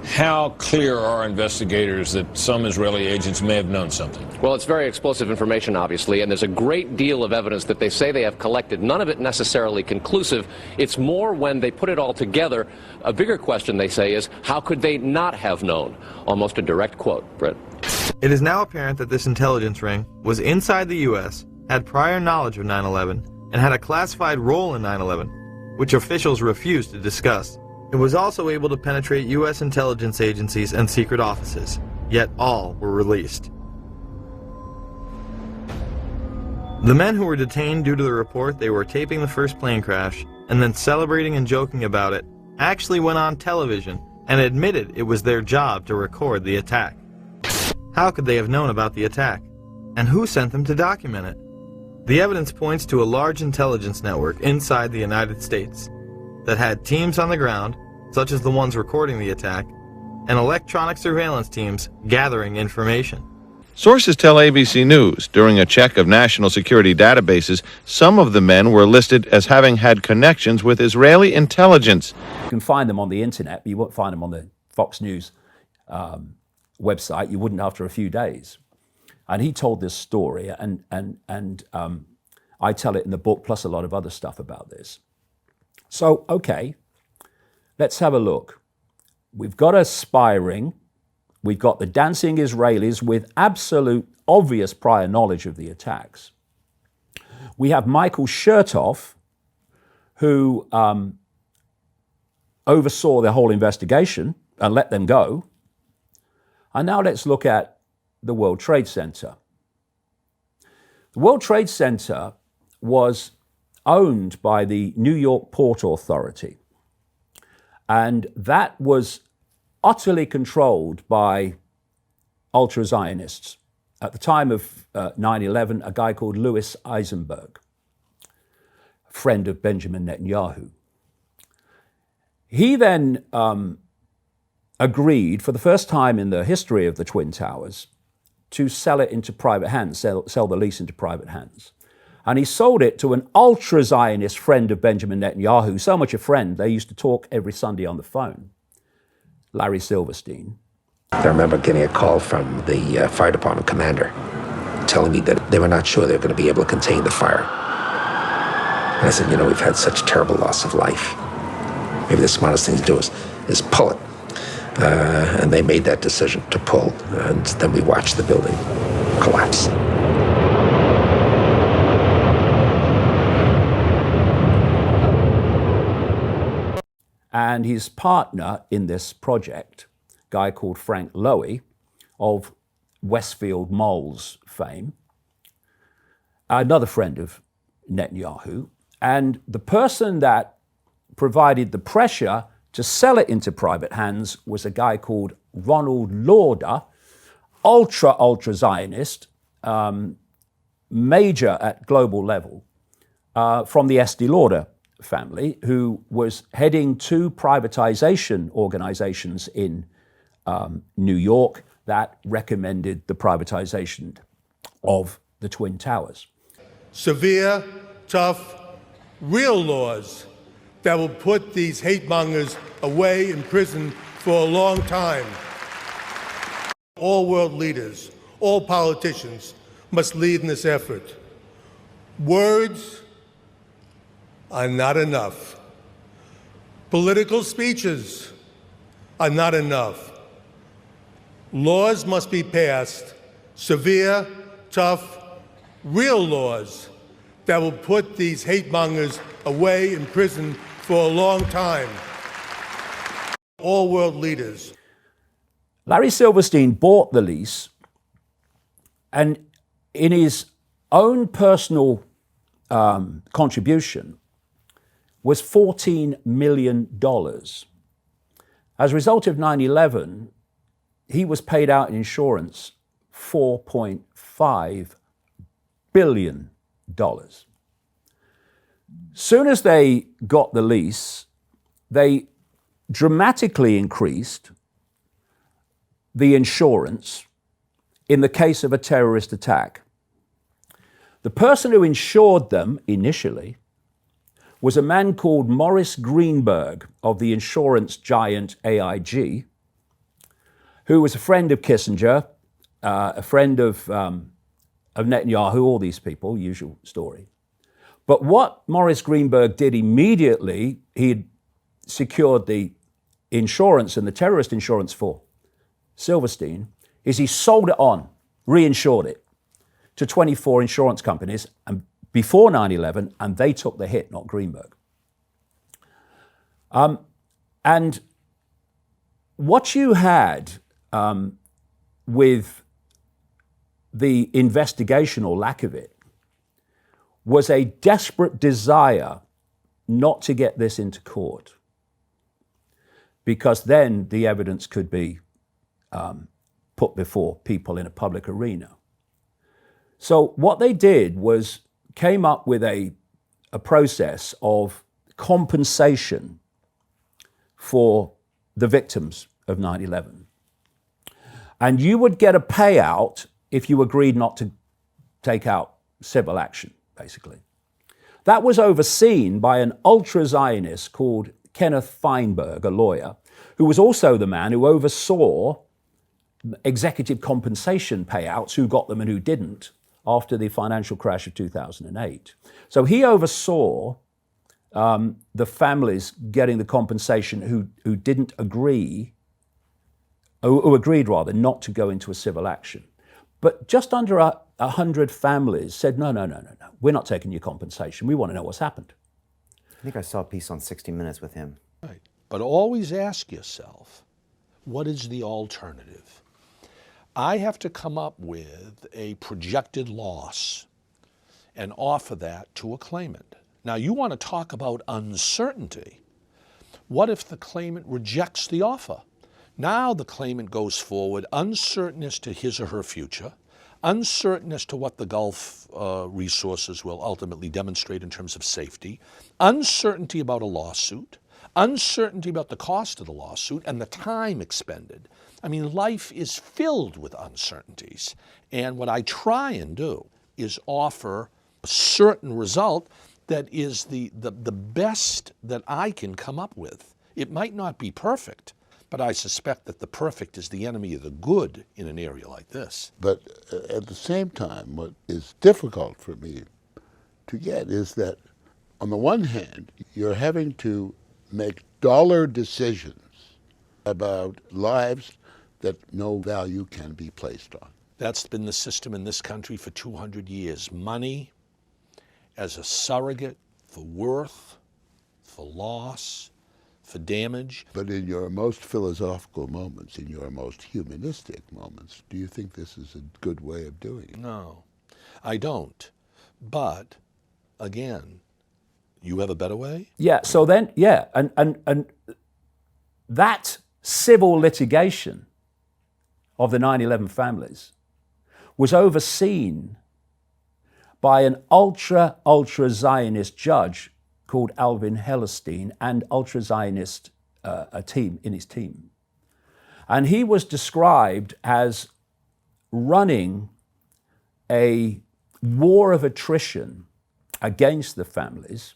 [SPEAKER 29] How clear are investigators that some Israeli agents may have known something?
[SPEAKER 26] Well, it's very explosive information, obviously, and there's a great deal of evidence that they say they have collected, none of it necessarily conclusive. It's more when they put it all together. A bigger question, they say, is how could they not have known? Almost a direct quote, Brett.
[SPEAKER 11] It is now apparent that this intelligence ring was inside the U.S., had prior knowledge of 9/11, and had a classified role in 9/11, which officials refused to discuss. It was also able to penetrate U.S. intelligence agencies and secret offices, yet all were released. The men who were detained due to the report they were taping the first plane crash and then celebrating and joking about it actually went on television and admitted it was their job to record the attack. How could they have known about the attack? And who sent them to document it? The evidence points to a large intelligence network inside the United States that had teams on the ground, such as the ones recording the attack, and electronic surveillance teams gathering information.
[SPEAKER 8] Sources tell ABC News during a check of national security databases, some of the men were listed as having had connections with Israeli intelligence.
[SPEAKER 15] You can find them on the internet, but you won't find them on the Fox News website. You wouldn't after a few days. And he told this story, and I tell it in the book, plus a lot of other stuff about this. So, okay, let's have a look. We've got a spy ring. We've got the dancing Israelis with absolute obvious prior knowledge of the attacks. We have Michael Chertoff, who oversaw the whole investigation and let them go. And now let's look at the World Trade Center. The World Trade Center was owned by the New York Port Authority. And that was utterly controlled by ultra-Zionists. At the time of 9/11, a guy called Louis Eisenberg, a friend of Benjamin Netanyahu. He then agreed, for the first time in the history of the Twin Towers, to sell it into private hands, sell the lease into private hands. And he sold it to an ultra-Zionist friend of Benjamin Netanyahu, so much a friend, they used to talk every Sunday on the phone, Larry Silverstein.
[SPEAKER 10] I remember getting a call from the fire department commander telling me that they were not sure they were going to be able to contain the fire. And I said, you know, we've had such terrible loss of life. Maybe the smartest thing to do is pull it. And they made that decision to pull, and then we watched the building collapse.
[SPEAKER 15] And his partner in this project, a guy called Frank Lowy of Westfield Malls fame, another friend of Netanyahu, and the person that provided the pressure to sell it into private hands was a guy called Ronald Lauder, ultra Zionist, major at global level, from the Estee Lauder family, who was heading two privatization organizations in New York that recommended the privatization of the Twin Towers.
[SPEAKER 12] Severe, tough, real laws that will put these hate mongers away in prison for a long time. All world leaders, all politicians must lead in this effort. Words are not enough. Political speeches are not enough. Laws must be passed, severe, tough, real laws that will put these hate mongers away in prison for a long time. All world leaders.
[SPEAKER 15] Larry Silverstein bought the lease, and in his own personal contribution was $14 million. As a result of 9/11, he was paid out in insurance $4.5 billion. Soon as they got the lease, they dramatically increased the insurance in the case of a terrorist attack. The person who insured them initially was a man called Morris Greenberg of the insurance giant AIG, who was a friend of Kissinger, a friend of Netanyahu, all these people, usual story. But what Morris Greenberg did immediately, he had secured the insurance and the terrorist insurance for Silverstein, is he sold it on, reinsured it to 24 insurance companies and before 9/11, and they took the hit, not Greenberg. And what you had with the investigation or lack of it was a desperate desire not to get this into court, because then the evidence could be put before people in a public arena. So what they did was came up with a process of compensation for the victims of 9/11. And you would get a payout if you agreed not to take out civil action, basically. That was overseen by an ultra-Zionist called Kenneth Feinberg, a lawyer, who was also the man who oversaw executive compensation payouts, who got them and who didn't, after the financial crash of 2008. So he oversaw the families getting the compensation who didn't agree, who agreed rather, not to go into a civil action. But just under 100 families said, no, we're not taking your compensation. We want to know what's happened.
[SPEAKER 13] I think I saw a piece on 60 Minutes with him.
[SPEAKER 16] Right. But always ask yourself, what is the alternative? I have to come up with a projected loss and offer that to a claimant. Now, you want to talk about uncertainty. What if the claimant rejects the offer? Now the claimant goes forward uncertain as to his or her future, uncertain as to what the Gulf resources will ultimately demonstrate in terms of safety, uncertainty about a lawsuit, Uncertainty about the cost of the lawsuit and the time expended. I mean, life is filled with uncertainties. And what I try and do is offer a certain result that is the best that I can come up with. It might not be perfect, but I suspect that the perfect is the enemy of the good in an area like this.
[SPEAKER 1] But at the same time, what is difficult for me to get is that, on the one hand, you're having to make dollar decisions about lives that no value can be placed on.
[SPEAKER 16] That's been the system in this country for 200 years. Money as a surrogate for worth, for loss, for damage.
[SPEAKER 1] But in your most philosophical moments, in your most humanistic moments, do you think this is a good way of doing it?
[SPEAKER 16] No, I don't. But, again, you have a better way?
[SPEAKER 15] Yeah, so then, yeah, and that civil litigation of the 9/11 families was overseen by an ultra-Zionist judge called Alvin Hellerstein and ultra-Zionist team in his team. And he was described as running a war of attrition against the families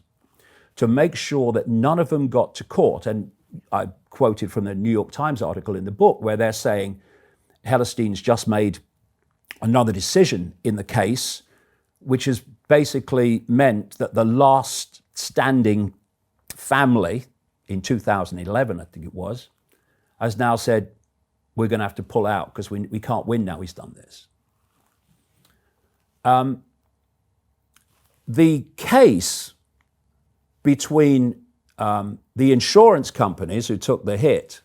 [SPEAKER 15] to make sure that none of them got to court. And I quoted from the New York Times article in the book where they're saying Hellerstein's just made another decision in the case, which has basically meant that the last standing family in 2011, I think it was, has now said, we're going to have to pull out because we can't win now he's done this. The case between the insurance companies who took the hit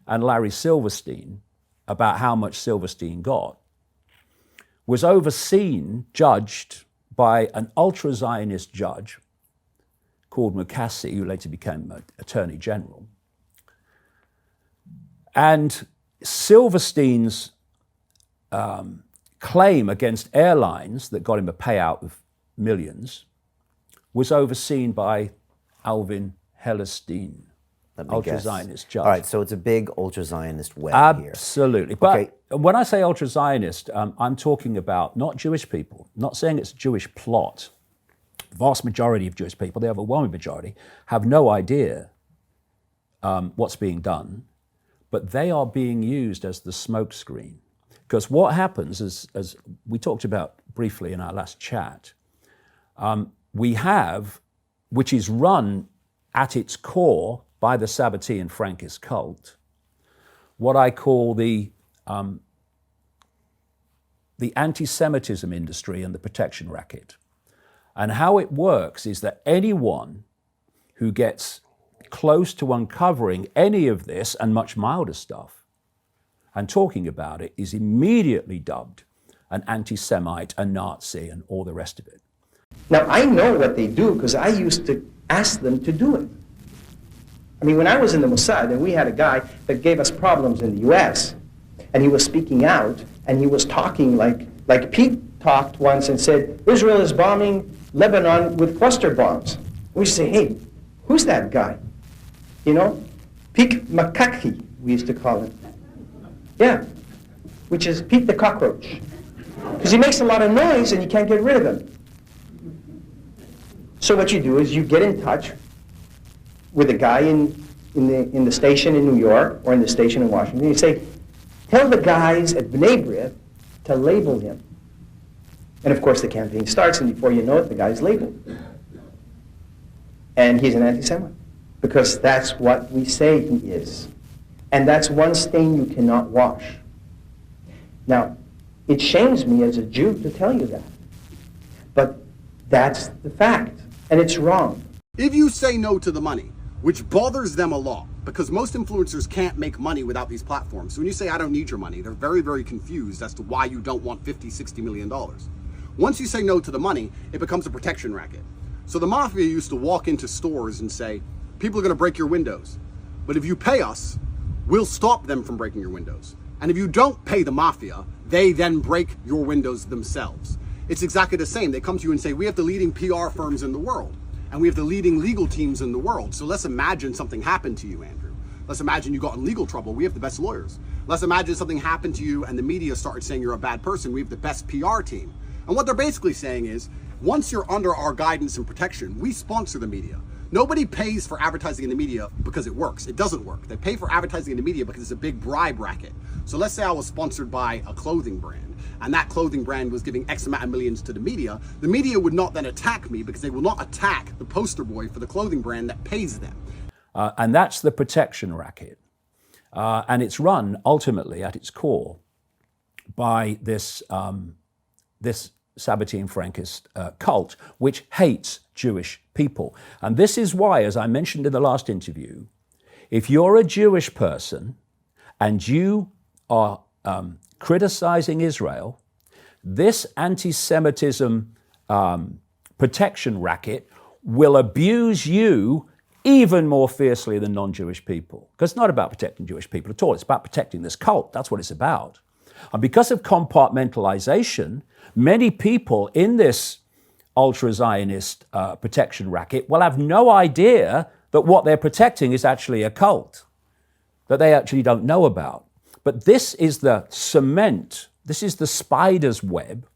[SPEAKER 15] and Larry Silverstein about how much Silverstein got was overseen, judged by an ultra-Zionist judge called Mukasey, who later became Attorney General. And Silverstein's claim against airlines that got him a payout of millions was overseen by Alvin Hellerstein, ultra-Zionist judge.
[SPEAKER 13] All right, so it's a big ultra-Zionist web here.
[SPEAKER 15] Absolutely. But when I say ultra-Zionist, I'm talking about not Jewish people, not saying it's a Jewish plot. The vast majority of Jewish people, the overwhelming majority, have no idea what's being done, but they are being used as the smokescreen. Because what happens, as we talked about briefly in our last chat, we have, which is run at its core by the Sabbatean Frankist cult, what I call the anti-Semitism industry and the protection racket. And how it works is that anyone who gets close to uncovering any of this and much milder stuff and talking about it is immediately dubbed an anti-Semite, a Nazi, and all the rest of it.
[SPEAKER 3] Now, I know what they do because I used to ask them to do it. I mean, when I was in the Mossad, and we had a guy that gave us problems in the U.S., and he was speaking out, and he was talking like Pete talked once and said, Israel is bombing Lebanon with cluster bombs. We say, hey, who's that guy? You know? Pete Makaki, we used to call him. Yeah, which is Pete the cockroach. Because he makes a lot of noise and you can't get rid of him. So what you do is you get in touch with a guy in the station in New York or in the station in Washington. You say, tell the guys at B'nai B'rith to label him. And of course the campaign starts, and before you know it, the guy's labeled. And he's an anti-Semite. Because that's what we say he is. And that's one stain you cannot wash. Now, it shames me as a Jew to tell you that. But that's the fact. And it's wrong.
[SPEAKER 4] If you say no to the money, which bothers them a lot, because most influencers can't make money without these platforms. So when you say, I don't need your money, they're very, very confused as to why you don't want $50, $60 million. Once you say no to the money, it becomes a protection racket. So the mafia used to walk into stores and say, people are going to break your windows. But if you pay us, we'll stop them from breaking your windows. And if you don't pay the mafia, they then break your windows themselves. It's exactly the same. They come to you and say, we have the leading PR firms in the world. and we have the leading legal teams in the world. So let's imagine something happened to you, Andrew. Let's imagine you got in legal trouble. We have the best lawyers. Let's imagine something happened to you and the media started saying you're a bad person. We have the best PR team. And what they're basically saying is, once you're under our guidance and protection, we sponsor the media. Nobody pays for advertising in the media because it works. It doesn't work. They pay for advertising in the media because it's a big bribe racket. So let's say I was sponsored by a clothing brand, and that clothing brand was giving X amount of millions to the media would not then attack me because they will not attack the poster boy for the clothing brand that pays them.
[SPEAKER 15] And that's the protection racket. And it's run ultimately at its core by this Sabbatean Frankist cult, which hates Jewish people. And this is why, as I mentioned in the last interview, if you're a Jewish person and you are criticizing Israel, this anti-Semitism protection racket will abuse you even more fiercely than non-Jewish people. Because it's not about protecting Jewish people at all. It's about protecting this cult. That's what it's about. And because of compartmentalization, many people in this ultra-Zionist protection racket will have no idea that what they're protecting is actually a cult that they actually don't know about. But this is the cement, this is the spider's web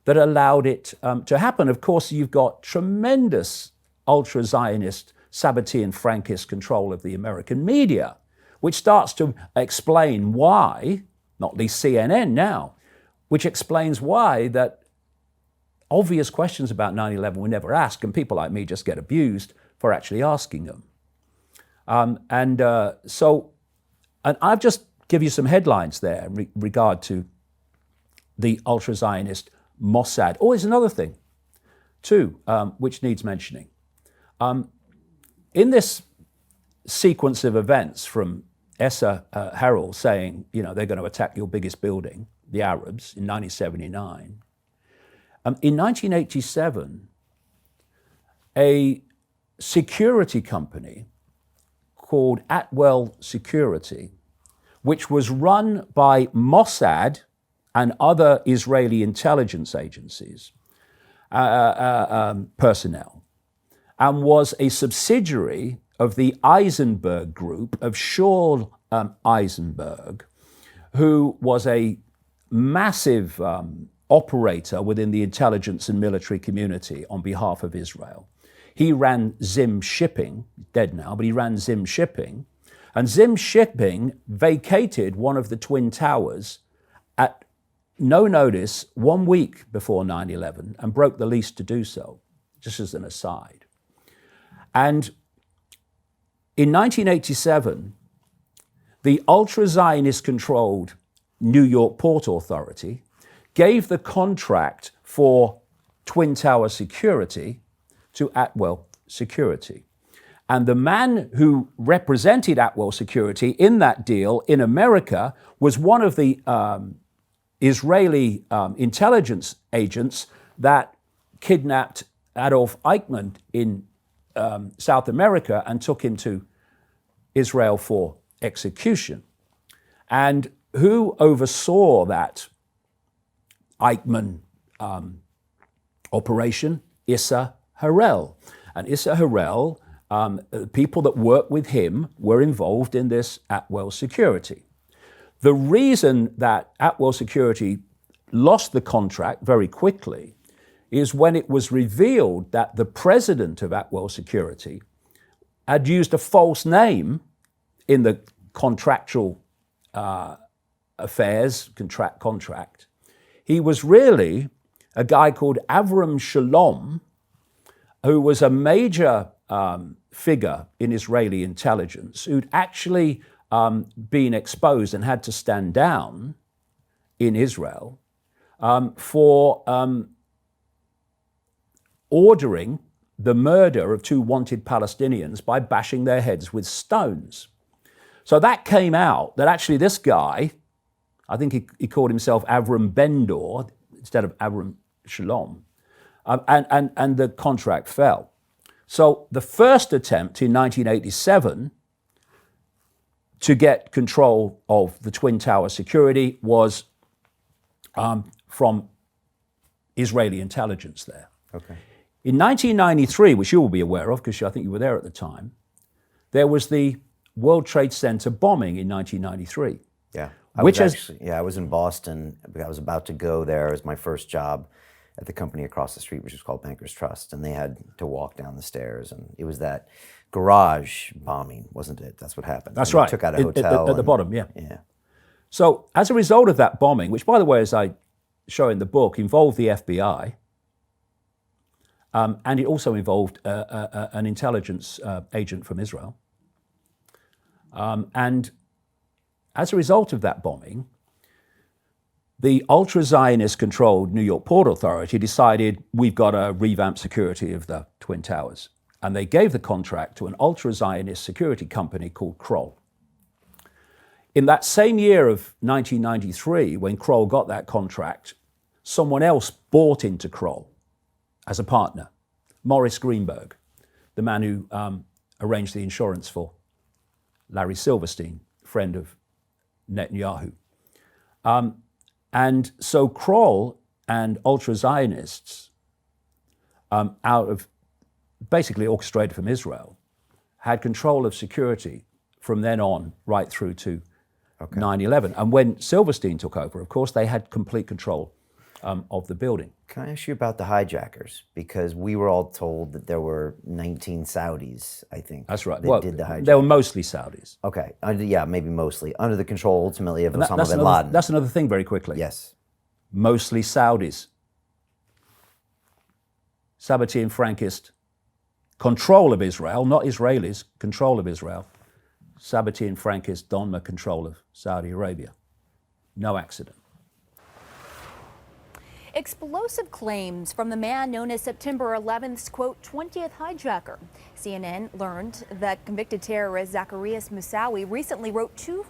[SPEAKER 15] that allowed it to happen. Of course, you've got tremendous ultra-Zionist, Sabbatean Frankist control of the American media, which starts to explain why, not least CNN now, which explains why that obvious questions about 9/11 were never asked, and people like me just get abused for actually asking them. And I've just give you some headlines there in regard to the ultra-Zionist Mossad. Oh, there's another thing, too, which needs mentioning. In this sequence of events from Essa Harrell saying, they're going to attack your biggest building, the Arabs, in 1979, in 1987, a security company called Atwell Security, which was run by Mossad and other Israeli intelligence agencies, personnel, and was a subsidiary of the Eisenberg Group of Shaul Eisenberg, who was a massive operator within the intelligence and military community on behalf of Israel. He ran Zim Shipping, dead now, but he ran Zim Shipping, and Zim Shipping vacated one of the Twin Towers at no notice 1 week before 9/11 and broke the lease to do so, just as an aside. And in 1987, the ultra-Zionist-controlled New York Port Authority gave the contract for Twin Tower security to Atwell Security. And the man who represented Atwell Security in that deal in America was one of the Israeli intelligence agents that kidnapped Adolf Eichmann in South America and took him to Israel for execution. And who oversaw that Eichmann operation? Issa Harrell. And Issa Harrell, people that worked with him were involved in this Atwell Security. The reason that Atwell Security lost the contract very quickly is when it was revealed that the president of Atwell Security had used a false name in the contractual affairs contract. He was really a guy called Avram Shalom, who was a major figure in Israeli intelligence, who'd actually been exposed and had to stand down in Israel for ordering the murder of 2 wanted Palestinians by bashing their heads with stones. So that came out that actually this guy, I think he called himself Avram Bendor instead of Avram Shalom, and the contract fell. So the first attempt in 1987 to get control of the Twin Tower security was from Israeli intelligence there.
[SPEAKER 13] Okay.
[SPEAKER 15] In 1993, which you will be aware of because I think you were there at the time, there was the World Trade Center bombing in 1993.
[SPEAKER 13] Yeah. I was in Boston. I was about to go there. It was my first job at the company across the street, which was called Bankers Trust, and they had to walk down the stairs, and it was that garage bombing, wasn't it? That's what happened.
[SPEAKER 15] That's
[SPEAKER 13] and
[SPEAKER 15] right.
[SPEAKER 13] They took out a hotel.
[SPEAKER 15] At the bottom, yeah.
[SPEAKER 13] Yeah.
[SPEAKER 15] So as a result of that bombing, which, by the way, as I show in the book, involved the FBI, and it also involved an intelligence agent from Israel. And as a result of that bombing, the ultra-Zionist-controlled New York Port Authority decided we've got to revamp security of the Twin Towers. And they gave the contract to an ultra-Zionist security company called Kroll. In that same year of 1993, when Kroll got that contract, someone else bought into Kroll as a partner, Morris Greenberg, the man who arranged the insurance for Larry Silverstein, friend of Netanyahu. And so Kroll and ultra-Zionists, out of basically orchestrated from Israel, had control of security from then on right through to 9/11. And when Silverstein took over, of course, they had complete control of the building.
[SPEAKER 13] Can I ask you about the hijackers? Because we were all told that there were 19 Saudis, I think.
[SPEAKER 15] That's right.
[SPEAKER 13] That did the hijack.
[SPEAKER 15] They were mostly Saudis.
[SPEAKER 13] Okay. Yeah, maybe mostly. Under the control, ultimately, of Osama bin
[SPEAKER 15] Laden.
[SPEAKER 13] Laden.
[SPEAKER 15] That's another thing very quickly.
[SPEAKER 13] Yes.
[SPEAKER 15] Mostly Saudis. Sabbatean Frankist. Control of Israel, not Israelis, control of Israel. Sabbatean Frankist, Donmeh control of Saudi Arabia. No accident.
[SPEAKER 6] Explosive claims from the man known as September 11th's, quote, 20th hijacker. CNN learned that convicted terrorist Zacarias Moussaoui recently wrote to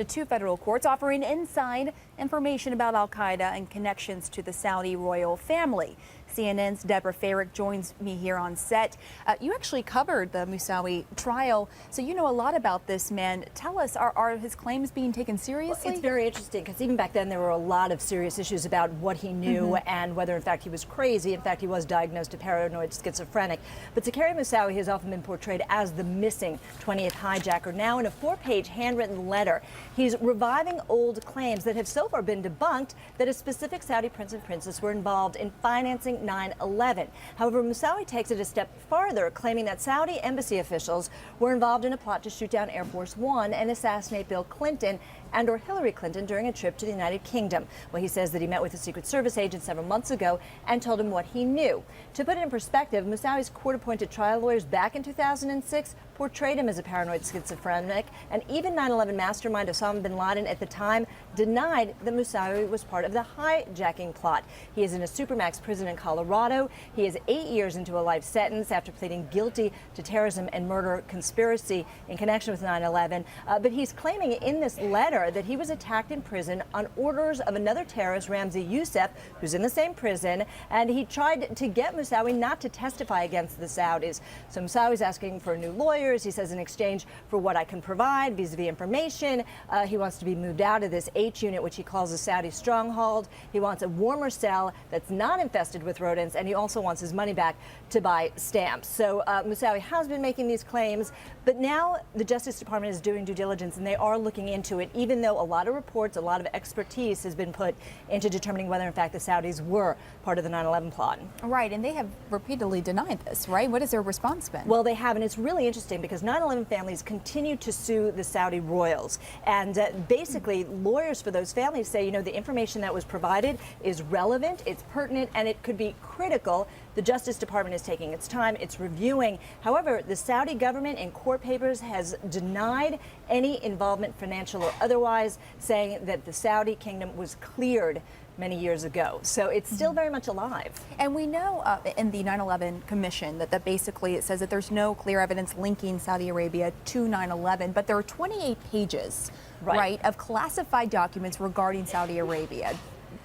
[SPEAKER 6] two federal courts offering inside information about al-Qaeda and connections to the Saudi royal family. CNN's Deborah Farrick joins me here on set. You actually covered the Moussaoui trial, so you know a lot about this man. Tell us, are his claims being taken seriously?
[SPEAKER 17] Well, it's very interesting because even back then there were a lot of serious issues about what he knew and whether in fact he was crazy. In fact, he was diagnosed a paranoid schizophrenic. But Zacarias Moussaoui has often been portrayed as the missing 20th hijacker. Now in a 4-page handwritten letter, he's reviving old claims that have so far been debunked that a specific Saudi prince and princess were involved in financing 9/11. However, Moussaoui takes it a step farther, claiming that Saudi embassy officials were involved in a plot to shoot down Air Force One and assassinate Bill Clinton and/or Hillary Clinton during a trip to the United Kingdom. Well, he says that he met with a Secret Service agent several months ago and told him what he knew. To put it in perspective, Moussaoui's court-appointed trial lawyers back in 2006 portrayed him as a paranoid schizophrenic, and even 9/11 mastermind Osama bin Laden at the time denied that Moussaoui was part of the hijacking plot. He is in a supermax prison in Colorado. He is 8 years into a life sentence after pleading guilty to terrorism and murder conspiracy in connection with 9/11. But he's claiming in this letter that he was attacked in prison on orders of another terrorist, Ramzi Youssef, who's in the same prison, and he tried to get Moussaoui not to testify against the Saudis. So Moussaoui's asking for new lawyers. He says in exchange for what I can provide vis-a-vis information, he wants to be moved out of this H unit, which he calls a Saudi stronghold. He wants a warmer cell that's not infested with rodents, and he also wants his money back to buy stamps. So Moussaoui has been making these claims, but now the Justice Department is doing due diligence, and they are looking into it, even though a lot of reports, a lot of expertise has been put into determining whether in fact the Saudis were part of the 9/11 plot.
[SPEAKER 6] Right, and they have repeatedly denied this, right? What has their response been?
[SPEAKER 17] Well, they have, and it's really interesting because 9/11 families continue to sue the Saudi royals. And basically, lawyers for those families say, you know, the information that was provided is relevant, it's pertinent, and it could be critical. The Justice Department is taking its time, it's reviewing. However, the Saudi government in court papers has denied any involvement, financial or otherwise, saying that the Saudi kingdom was cleared many years ago. So it's still very much alive.
[SPEAKER 6] And we know in the 9/11 Commission that basically it says that there's no clear evidence linking Saudi Arabia to 9/11, but there are 28 pages, right, of classified documents regarding Saudi Arabia.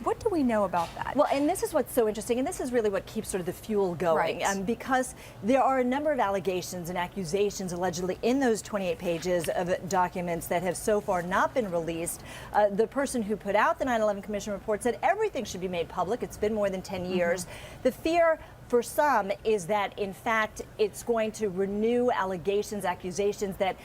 [SPEAKER 6] What do we know about that?
[SPEAKER 17] Well, and this is what's so interesting, and this is really what keeps sort of the fuel going,
[SPEAKER 6] Right.
[SPEAKER 17] Because there are a number of allegations and accusations allegedly in those 28 pages of documents that have so far not been released. The person who put out the 9/11 Commission report said everything should be made public. It's been more than 10 years. The fear for some is that, in fact, it's going to renew allegations, accusations that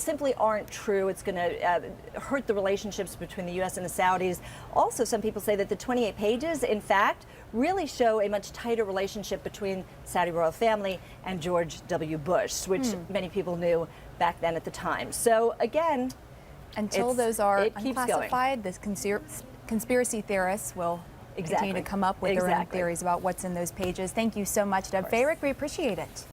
[SPEAKER 17] simply aren't true. It's going to hurt the relationships between the U.S. and the Saudis. Also, some people say that the 28 pages, in fact, really show a much tighter relationship between the Saudi royal family and George W. Bush, which many people knew back then at the time. So, again,
[SPEAKER 6] until those are
[SPEAKER 17] it keeps
[SPEAKER 6] unclassified, the conspiracy theorists will continue to come up with their own theories about what's in those pages. Thank you so much, Deb Fayrick. We appreciate it.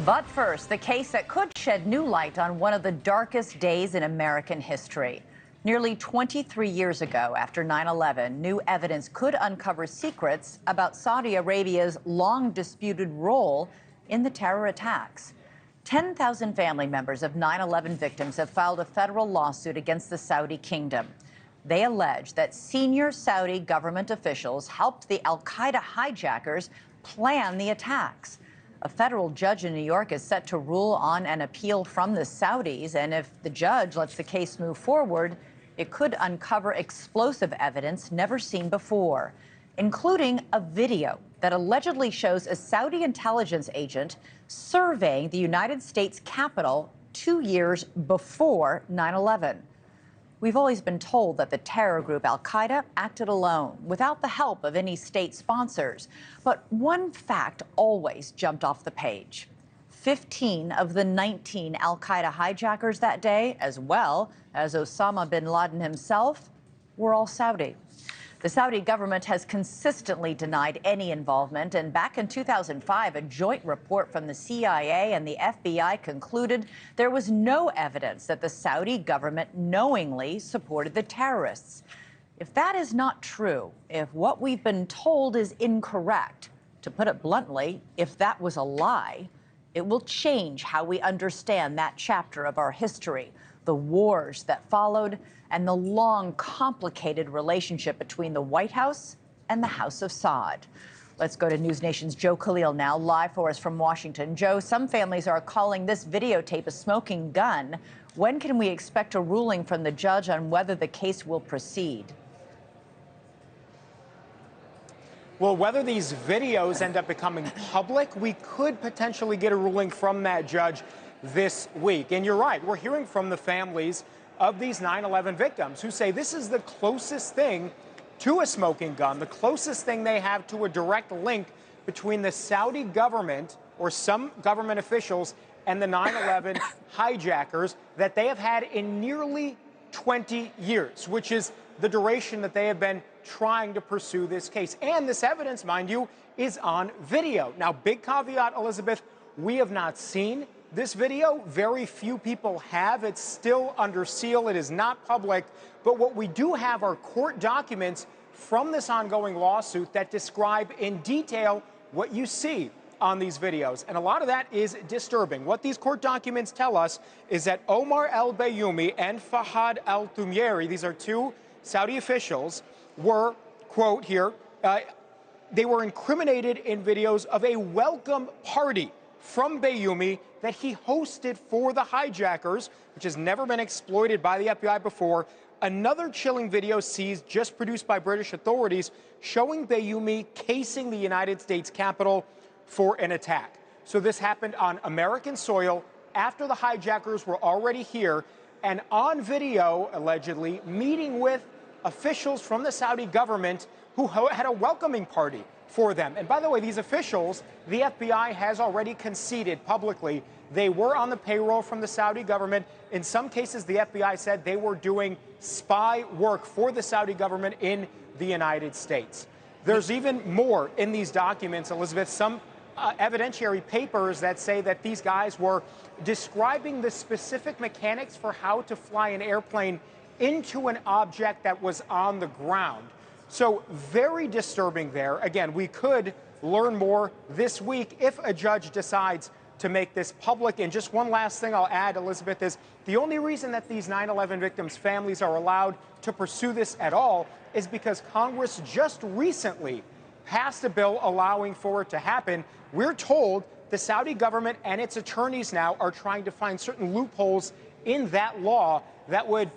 [SPEAKER 5] But first, the case that could shed new light on one of the darkest days in American history. Nearly 23 years ago, after 9/11, new evidence could uncover secrets about Saudi Arabia's long-disputed role in the terror attacks. 10,000 family members of 9/11 victims have filed a federal lawsuit against the Saudi kingdom. They allege that senior Saudi government officials helped the al-Qaeda hijackers plan the attacks. A federal judge in New York is set to rule on an appeal from the Saudis, and if the judge lets the case move forward, it could uncover explosive evidence never seen before, including a video that allegedly shows a Saudi intelligence agent surveying the United States Capitol 2 years before 9/11. We've always been told that the terror group al-Qaeda acted alone, without the help of any state sponsors. But one fact always jumped off the page. 15 of the 19 al-Qaeda hijackers that day, as well as Osama bin Laden himself, were all Saudi. The Saudi government has consistently denied any involvement, and back in 2005, a joint report from the CIA and the FBI concluded there was no evidence that the Saudi government knowingly supported the terrorists. If that is not true, if what we've been told is incorrect, to put it bluntly, if that was a lie, it will change how we understand that chapter of our history, the wars that followed, and the long, complicated relationship between the White House and the House of Saud. Let's go to News Nation's Joe Khalil now, live for us from Washington. Joe, some families are calling this videotape a smoking gun. When can we expect a ruling from the judge on whether the case will proceed?
[SPEAKER 18] Well, whether these videos end up becoming public, we could potentially get a ruling from that judge this week. And you're right, we're hearing from the families of these 9/11 victims who say this is the closest thing to a smoking gun, the closest thing they have to a direct link between the Saudi government or some government officials and the 9/11 hijackers that they have had in nearly 20 years, which is the duration that they have been trying to pursue this case. And this evidence, mind you, is on video. Now, big caveat, Elizabeth, we have not seen this video. Very few people have. It's still under seal. It is not public. But what we do have are court documents from this ongoing lawsuit that describe in detail what you see on these videos. And a lot of that is disturbing. What these court documents tell us is that Omar al-Bayoumi and Fahad al-Thumairi, these are two Saudi officials, were, quote here, they were incriminated in videos of a welcome party from Bayoumi that he hosted for the hijackers, which has never been exploited by the FBI before. Another chilling video seized, just produced by British authorities, showing Bayoumi casing the United States Capitol for an attack. So this happened on American soil after the hijackers were already here, and on video, allegedly, meeting with officials from the Saudi government who had a welcoming party for them. And by the way, these officials, the FBI has already conceded publicly, they were on the payroll from the Saudi government. In some cases, the FBI said they were doing spy work for the Saudi government in the United States. There's even more in these documents, Elizabeth, some evidentiary papers that say that these guys were describing the specific mechanics for how to fly an airplane into an object that was on the ground. So very disturbing there. Again, we could learn more this week if a judge decides to make this public. And just one last thing I'll add, Elizabeth, is the only reason that these 9/11 victims' families are allowed to pursue this at all is because Congress just recently passed a bill allowing for it to happen. We're told the Saudi government and its attorneys now are trying to find certain loopholes in that law that would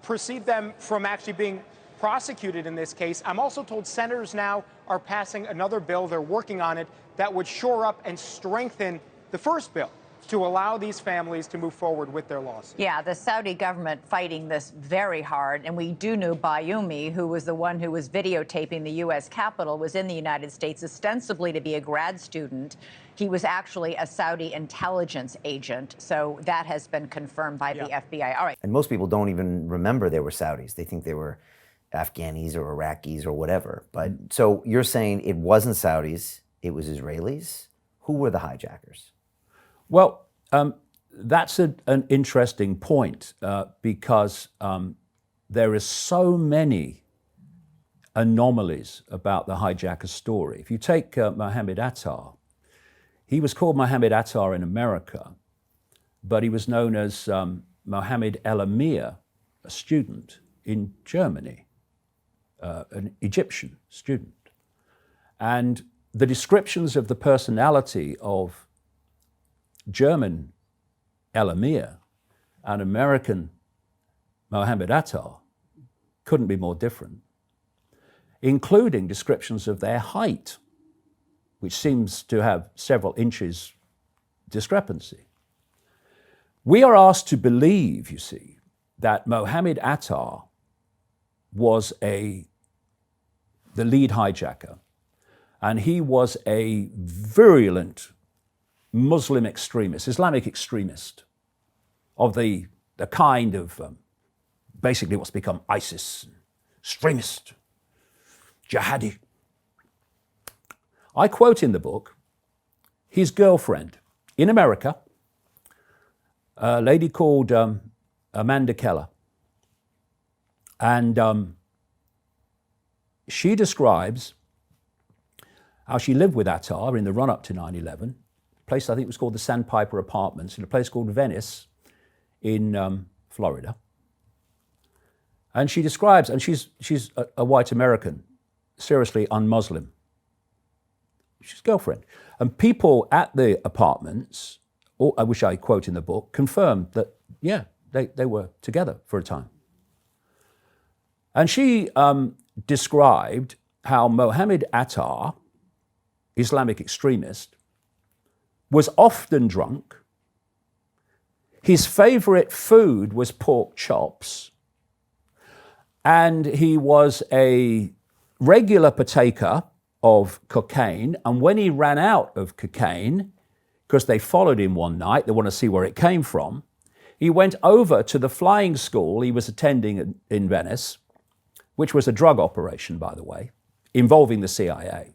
[SPEAKER 18] precede them from actually being prosecuted in this case. I'm also told senators now are passing another bill, they're working on it, that would shore up and strengthen the first bill to allow these families to move forward with their lawsuit.
[SPEAKER 5] Yeah, the Saudi government fighting this very hard. And we do know Bayoumi, who was the one who was videotaping the U.S. Capitol, was in the United States ostensibly to be a grad student. He was actually a Saudi intelligence agent. So that has been confirmed by the FBI. All right.
[SPEAKER 13] And most people don't even remember they were Saudis. They think they were Afghanis or Iraqis or whatever. But so you're saying it wasn't Saudis, it was Israelis? Who were the hijackers?
[SPEAKER 15] Well, that's an interesting point because there is so many anomalies about the hijacker story. If you take Mohammed Attar, he was called Mohammed Attar in America, but he was known as Mohammed El Amir, a student in Germany, an Egyptian student. And the descriptions of the personality of German El Amir and American Mohammed Attar couldn't be more different, including descriptions of their height, which seems to have several inches discrepancy. We are asked to believe, you see, that Mohammed Attar was the lead hijacker, and he was a virulent Muslim extremist, Islamic extremist of the kind of basically what's become ISIS, extremist, jihadi. I quote in the book his girlfriend in America, a lady called Amanda Keller. And she describes how she lived with Attar in the run-up to 9/11, a place I think was called the Sandpiper Apartments in a place called Venice in Florida. And she describes, and she's a white American, seriously un-Muslim. She's girlfriend. And people at the apartments, which I quote in the book, confirmed that, yeah, they were together for a time. And she described how Mohammed Attar, Islamic extremist, was often drunk. His favorite food was pork chops. And he was a regular partaker of cocaine. And when he ran out of cocaine, because they followed him one night, they want to see where it came from, he went over to the flying school he was attending in Venice, which was a drug operation, by the way, involving the CIA.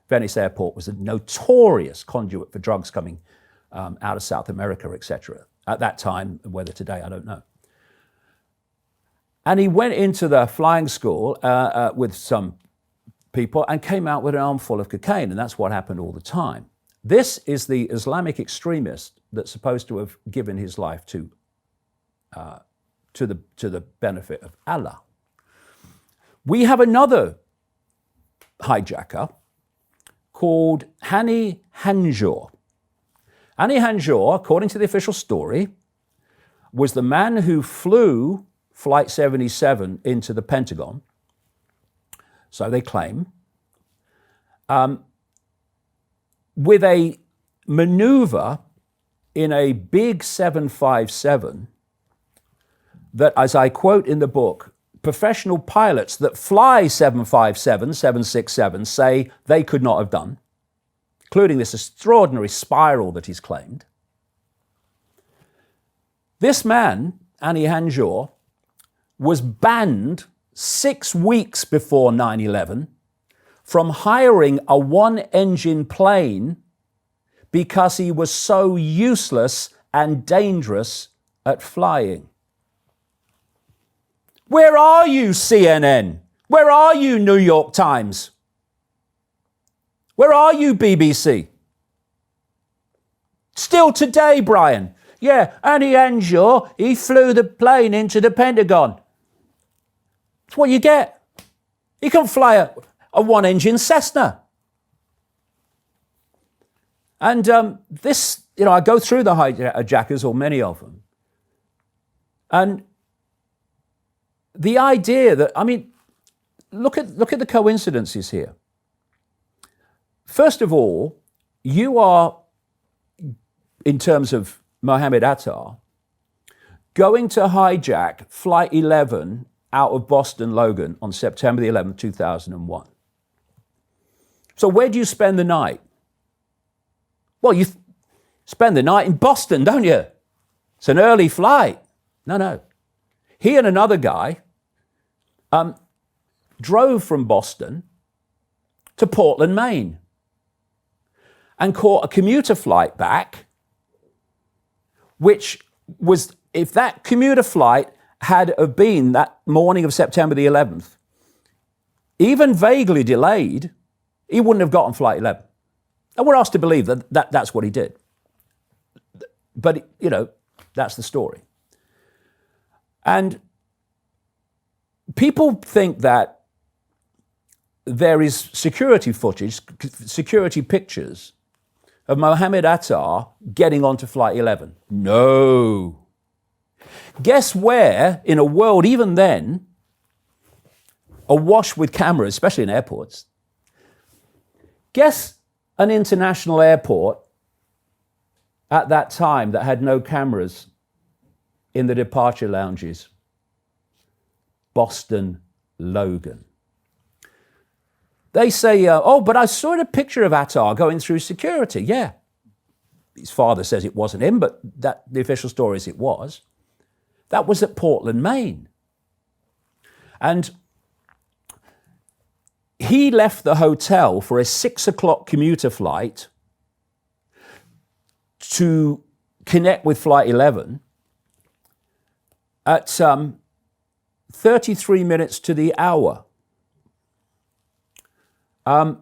[SPEAKER 15] Venice Airport was a notorious conduit for drugs coming out of South America, etc. At that time, whether today, I don't know. And he went into the flying school with some people and came out with an armful of cocaine, and that's what happened all the time. This is the Islamic extremist that's supposed to have given his life to the benefit of Allah. We have another hijacker called Hani Hanjour. Hani Hanjour, according to the official story, was the man who flew Flight 77 into the Pentagon, so they claim, with a maneuver in a big 757 that, as I quote in the book, professional pilots that fly 757, 767 say they could not have done, including this extraordinary spiral that he's claimed. This man, Hani Hanjour, was banned 6 weeks before 9/11 from hiring a one-engine plane because he was so useless and dangerous at flying. Where are you, CNN? Where are you, New York Times? Where are you, BBC? Still today, Brian. Yeah, Hani Hanjour, he flew the plane into the Pentagon. That's what you get. He can't fly a one-engine Cessna. And this, I go through the hijackers, or many of them, and the idea that, look at the coincidences here. First of all, you are, in terms of Mohammed Attar, going to hijack Flight 11 out of Boston Logan on September the 11th, 2001. So where do you spend the night? Well, you spend the night in Boston, don't you? It's an early flight. No. He and another guy drove from Boston to Portland, Maine, and caught a commuter flight back, which was, if that commuter flight had been that morning of September the 11th, even vaguely delayed, he wouldn't have gotten Flight 11. And we're asked to believe that that's what he did. But, you know, that's the story. And people think that there is security footage, security pictures of Mohammed Attar getting onto Flight 11. No. Guess where, in a world even then, awash with cameras, especially in airports, guess an international airport at that time that had no cameras in the departure lounges? Boston Logan. They say, oh, but I saw a picture of Attar going through security. Yeah. His father says it wasn't him, but the official story is it was. That was at Portland, Maine. And he left the hotel for a 6 o'clock commuter flight to connect with Flight 11 at 33 minutes to the hour. Or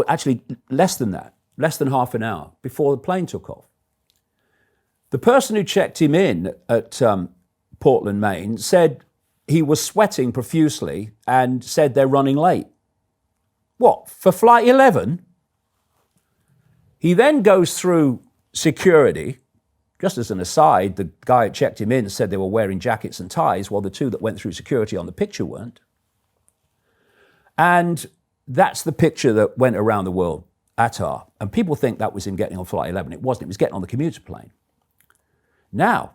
[SPEAKER 15] actually less than that, less than half an hour before the plane took off. The person who checked him in at Portland, Maine, said he was sweating profusely and said they're running late. What, for Flight 11? He then goes through security. Just as an aside, the guy who checked him in said they were wearing jackets and ties, while the two that went through security on the picture weren't. And that's the picture that went around the world, Attar. And people think that was him getting on Flight 11. It wasn't. It was getting on the commuter plane. Now,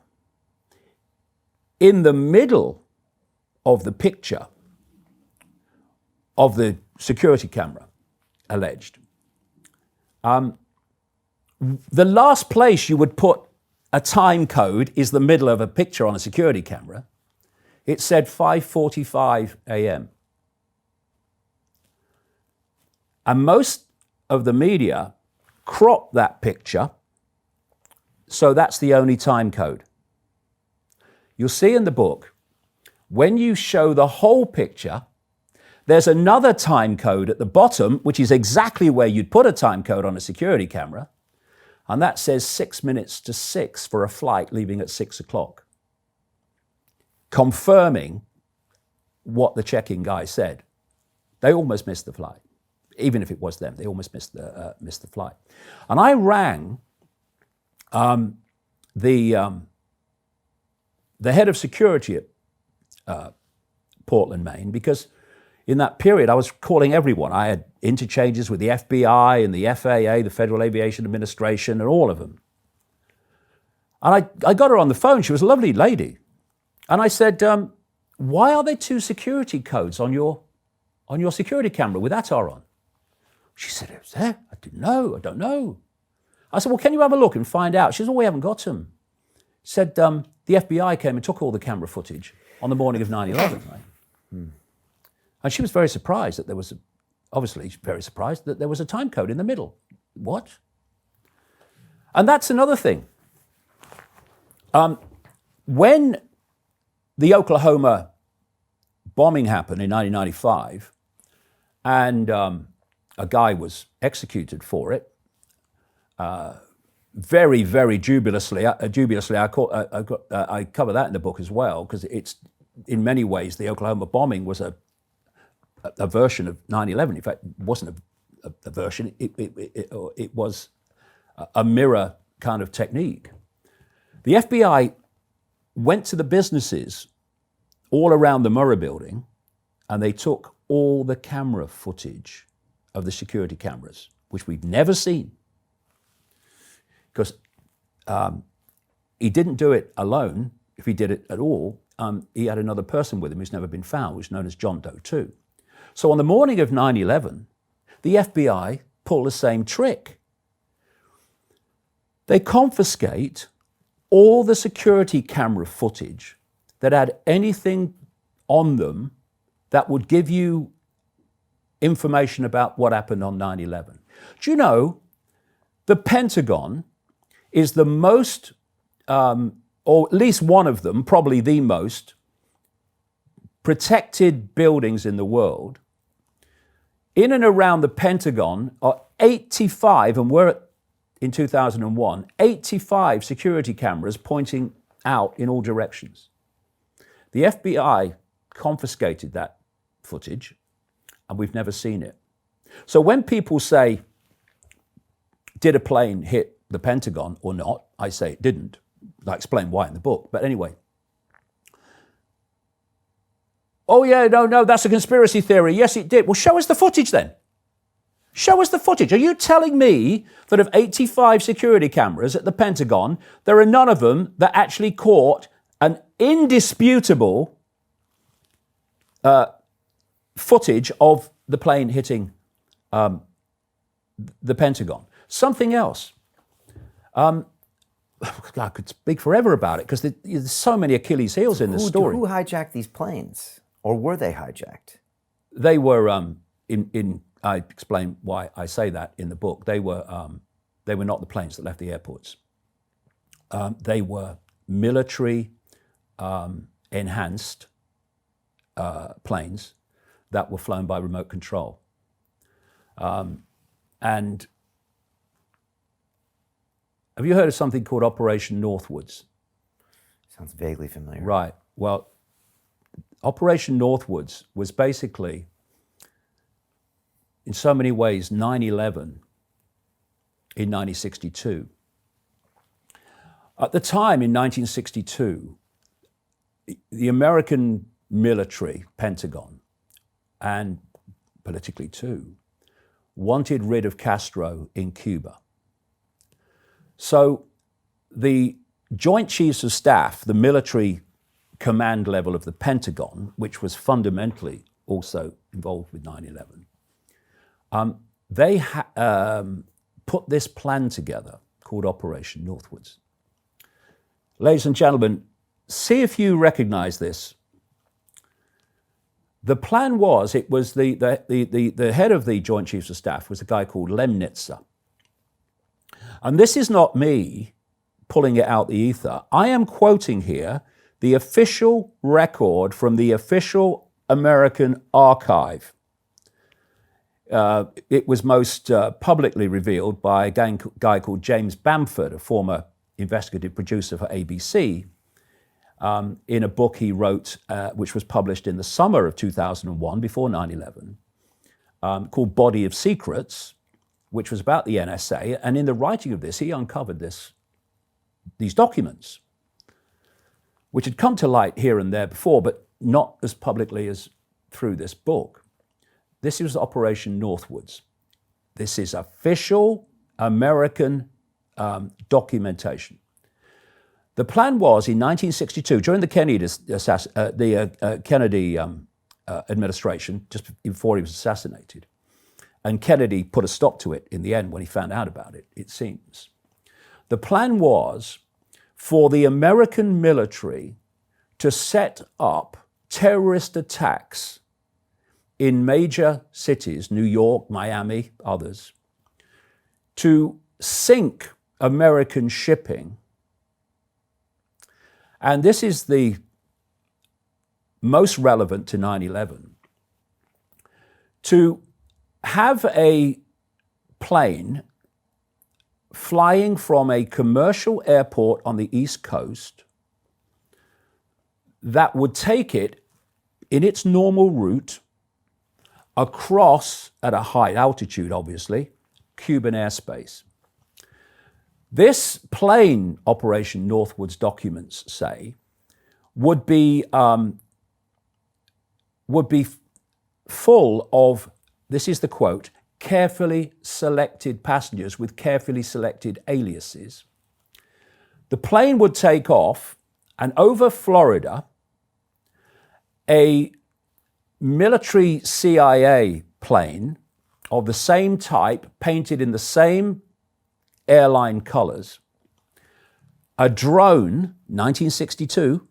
[SPEAKER 15] in the middle of the picture of the security camera, alleged, the last place you would put a time code is the middle of a picture on a security camera. It said 5:45 a.m. And most of the media cropped that picture, so that's the only time code. You'll see in the book, when you show the whole picture, there's another time code at the bottom, which is exactly where you'd put a time code on a security camera, and that says 6 minutes to 6 for a flight leaving at 6 o'clock, confirming what the check-in guy said. They almost missed the flight. Even if it was them, they almost missed the flight. And I rang the head of security at Portland, Maine, because in that period I was calling everyone. I had interchanges with the FBI and the FAA, the Federal Aviation Administration, and all of them. And I got her on the phone. She was a lovely lady. And I said, why are there two security codes on your security camera with Attar on? She said, it was there. I don't know. I said, well, can you have a look and find out? She said, oh, we haven't got them. Said, the FBI came and took all the camera footage on the morning of 9/11. Right? And she was very surprised that there was, obviously very surprised that there was a time code in the middle. What? And that's another thing. When the Oklahoma bombing happened in 1995, and a guy was executed for it, very, very dubiously. I cover that in the book as well, because it's, in many ways, the Oklahoma bombing was a version of 9/11. In fact, it wasn't a version. It was a mirror kind of technique. The FBI went to the businesses all around the Murrah building, and they took all the camera footage of the security cameras, which we've never seen. Because he didn't do it alone. If he did it at all, he had another person with him who's never been found, who's known as John Doe 2. So on the morning of 9/11, the FBI pulled the same trick. They confiscate all the security camera footage that had anything on them that would give you information about what happened on 9/11. Do you know, the Pentagon is the most, or at least one of them, probably the most protected buildings in the world. In and around the Pentagon are 85, and we're in 2001, 85 security cameras pointing out in all directions. The FBI confiscated that footage, and we've never seen it. So when people say, did a plane hit the Pentagon or not, I say it didn't. I explain why in the book, but anyway. Oh yeah, no, that's a conspiracy theory. Yes, it did. Well, show us the footage then. Show us the footage. Are you telling me that of 85 security cameras at the Pentagon, there are none of them that actually caught an indisputable footage of the plane hitting the Pentagon? Something else. I could speak forever about it because there's so many Achilles heels in this story.
[SPEAKER 13] Who hijacked these planes? Or were they hijacked?
[SPEAKER 15] They were, I explain why I say that in the book. They were not the planes that left the airports. They were military enhanced planes that were flown by remote control. And have you heard of something called Operation Northwoods?
[SPEAKER 13] Sounds vaguely familiar.
[SPEAKER 15] Right. Well, Operation Northwoods was basically, in so many ways, 9/11 in 1962. At the time, in 1962, the American military, Pentagon, and politically too, wanted rid of Castro in Cuba. So the Joint Chiefs of Staff, the military command level of the Pentagon, which was fundamentally also involved with 9/11, they put this plan together called Operation Northwoods. Ladies and gentlemen, see if you recognize this. The plan was, it was the head of the Joint Chiefs of Staff was a guy called Lemnitzer. And this is not me pulling it out the ether. I am quoting here the official record from the official American archive. It was most publicly revealed by a guy called James Bamford, a former investigative producer for ABC, in a book he wrote, which was published in the summer of 2001, before 9/11, called Body of Secrets, which was about the NSA. And in the writing of this, he uncovered these documents, which had come to light here and there before, but not as publicly as through this book. This was Operation Northwoods. This is official American documentation. The plan was in 1962, during the Kennedy administration, just before he was assassinated, and Kennedy put a stop to it in the end when he found out about it, it seems. The plan was for the American military to set up terrorist attacks in major cities, New York, Miami, others, to sink American shipping. And this is the most relevant to 9/11, to have a plane flying from a commercial airport on the East Coast that would take it in its normal route across, at a high altitude, obviously, Cuban airspace. This plane, Operation Northwoods documents say, would be would be full of, this is the quote, carefully selected passengers with carefully selected aliases. The plane would take off, and over Florida, a military CIA plane of the same type, painted in the same airline colors, a drone, 1962,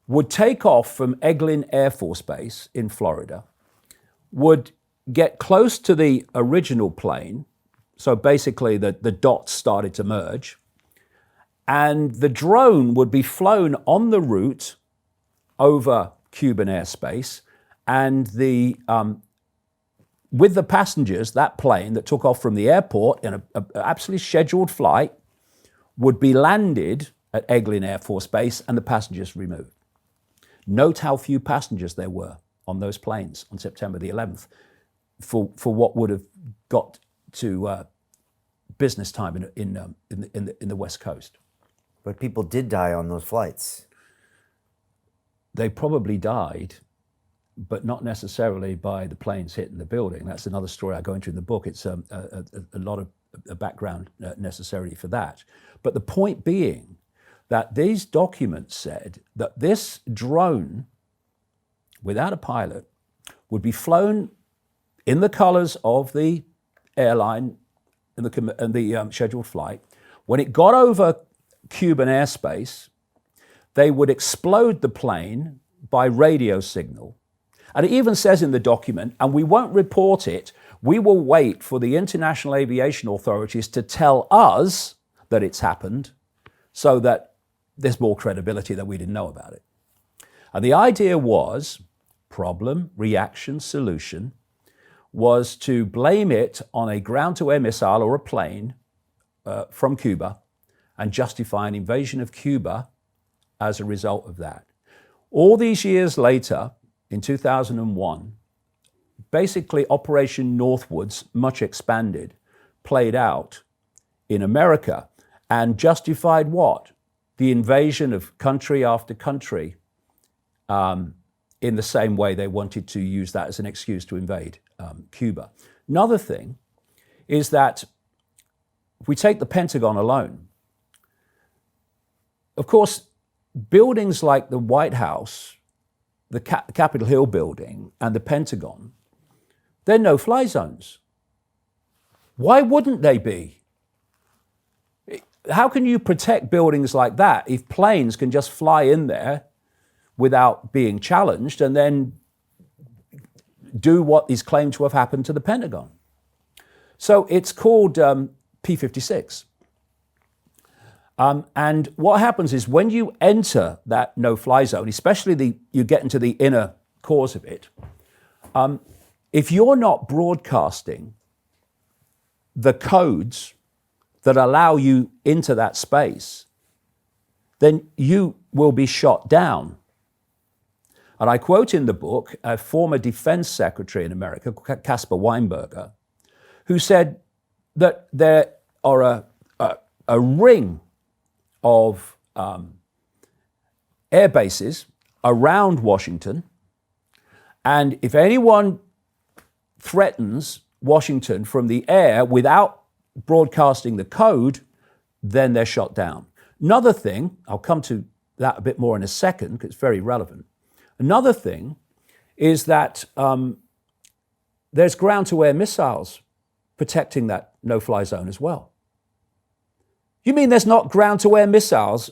[SPEAKER 15] would take off from Eglin Air Force Base in Florida, would get close to the original plane, so basically the dots started to merge, and the drone would be flown on the route over Cuban airspace, and with the passengers, that plane that took off from the airport in an absolutely scheduled flight would be landed at Eglin Air Force Base and the passengers removed. Note how few passengers there were on those planes on September the 11th for what would have got to business time in the West Coast.
[SPEAKER 13] But people did die on those flights.
[SPEAKER 15] They probably died, but not necessarily by the planes hitting the building. That's another story I go into in the book. It's a lot of background necessary for that. But the point being that these documents said that this drone, without a pilot, would be flown in the colors of the airline and the scheduled flight. When it got over Cuban airspace, they would explode the plane by radio signal. And it even says in the document, and we won't report it, we will wait for the international aviation authorities to tell us that it's happened so that there's more credibility that we didn't know about it. And the idea was, problem, reaction, solution, was to blame it on a ground-to-air missile or a plane from Cuba and justify an invasion of Cuba as a result of that. All these years later, in 2001, basically Operation Northwoods, much expanded, played out in America and justified what? The invasion of country after country in the same way they wanted to use that as an excuse to invade Cuba. Another thing is that if we take the Pentagon alone, of course, buildings like the White House, the Capitol Hill building, and the Pentagon, they're no-fly zones. Why wouldn't they be? How can you protect buildings like that if planes can just fly in there without being challenged and then do what is claimed to have happened to the Pentagon? So it's called P-56. And what happens is when you enter that no-fly zone, especially you get into the inner cores of it, if you're not broadcasting the codes that allow you into that space, then you will be shot down. And I quote in the book a former defense secretary in America, Caspar Weinberger, who said that there are a ring of air bases around Washington, and if anyone threatens Washington from the air without broadcasting the code, then they're shot down. Another thing, I'll come to that a bit more in a second because it's very relevant. Another thing is that there's ground-to-air missiles protecting that no-fly zone as well. You mean there's not ground-to-air missiles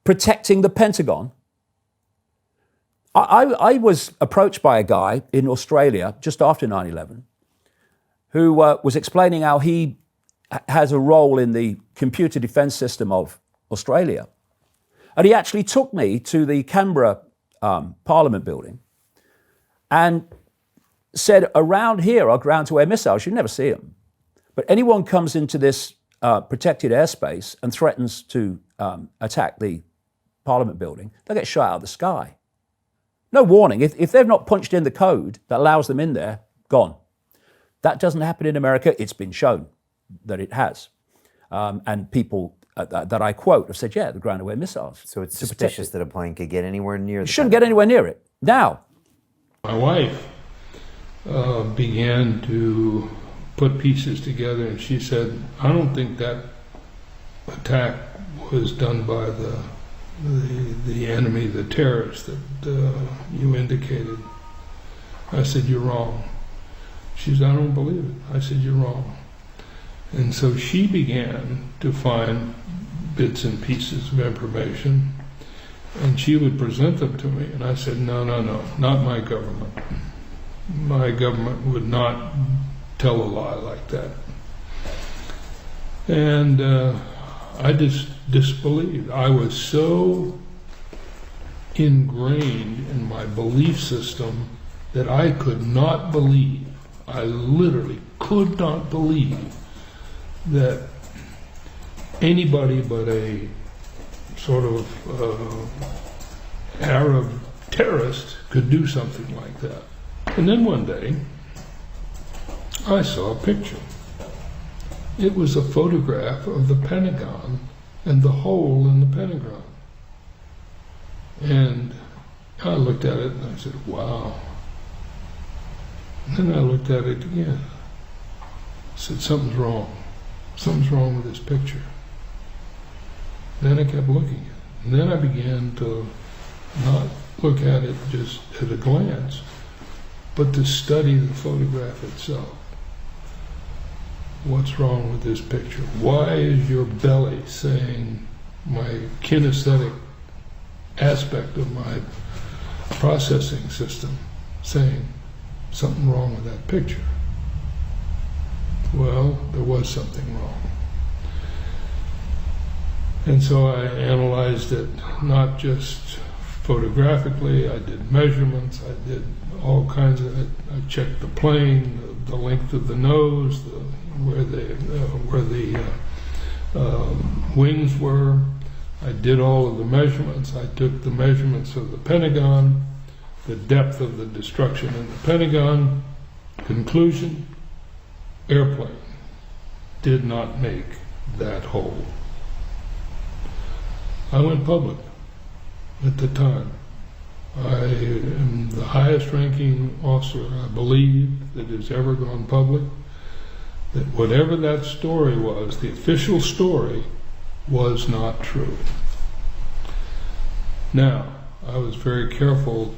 [SPEAKER 15] protecting the Pentagon? I was approached by a guy in Australia just after 9/11 who was explaining how he has a role in the computer defense system of Australia. And he actually took me to the Canberra Parliament building and said, around here are ground-to-air missiles. You never see them. But anyone comes into this protected airspace and threatens to attack the Parliament building, they'll get shot out of the sky. No warning. If they've not punched in the code that allows them in there, gone. That doesn't happen in America. It's been shown that it has. And people that I quote have said, yeah, the ground-to-air missiles.
[SPEAKER 13] So it's suspicious that a plane could get anywhere near the
[SPEAKER 15] It shouldn't get anywhere near it. Now,
[SPEAKER 7] My wife began to put pieces together, and she said, I don't think that attack was done by the enemy, the terrorists that you indicated. I said, you're wrong. She said, I don't believe it. I said, you're wrong. And so she began to find bits and pieces of information, and she would present them to me, and I said, no, not my government. My government would not tell a lie like that. And I just disbelieved. I was so ingrained in my belief system that I could not believe, I literally could not believe that anybody but a sort of Arab terrorist could do something like that. And then one day, I saw a picture. It was a photograph of the Pentagon and the hole in the Pentagon. And I looked at it and I said, wow. And then I looked at it again. I said, something's wrong. Something's wrong with this picture. Then I kept looking at it. And then I began to not look at it just at a glance, but to study the photograph itself. What's wrong with this picture? Why is your belly saying, my kinesthetic aspect of my processing system saying something wrong with that picture? Well, there was something wrong. And so I analyzed it, not just photographically, I did measurements, I did all kinds of it. I checked the plane, the length of the nose, where the wings were. I did all of the measurements. I took the measurements of the Pentagon, the depth of the destruction in the Pentagon. Conclusion, airplane did not make that hole. I went public at the time. I am the highest ranking officer, I believe, that has ever gone public. That whatever that story was, the official story, was not true. Now, I was very careful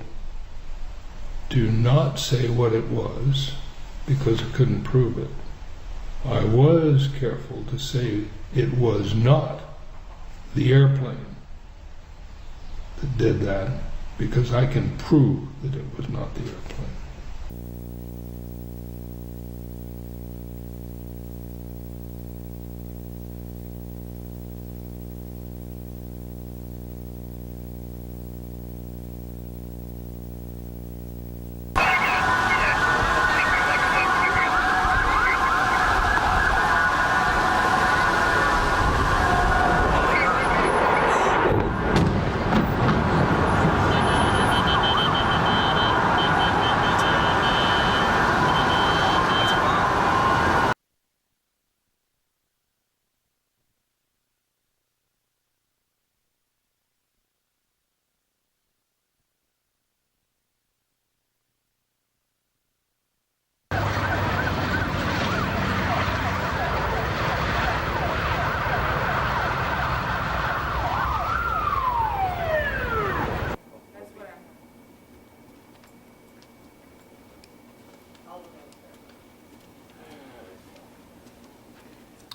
[SPEAKER 7] to not say what it was because I couldn't prove it. I was careful to say it was not the airplane that did that because I can prove that it was not the airplane.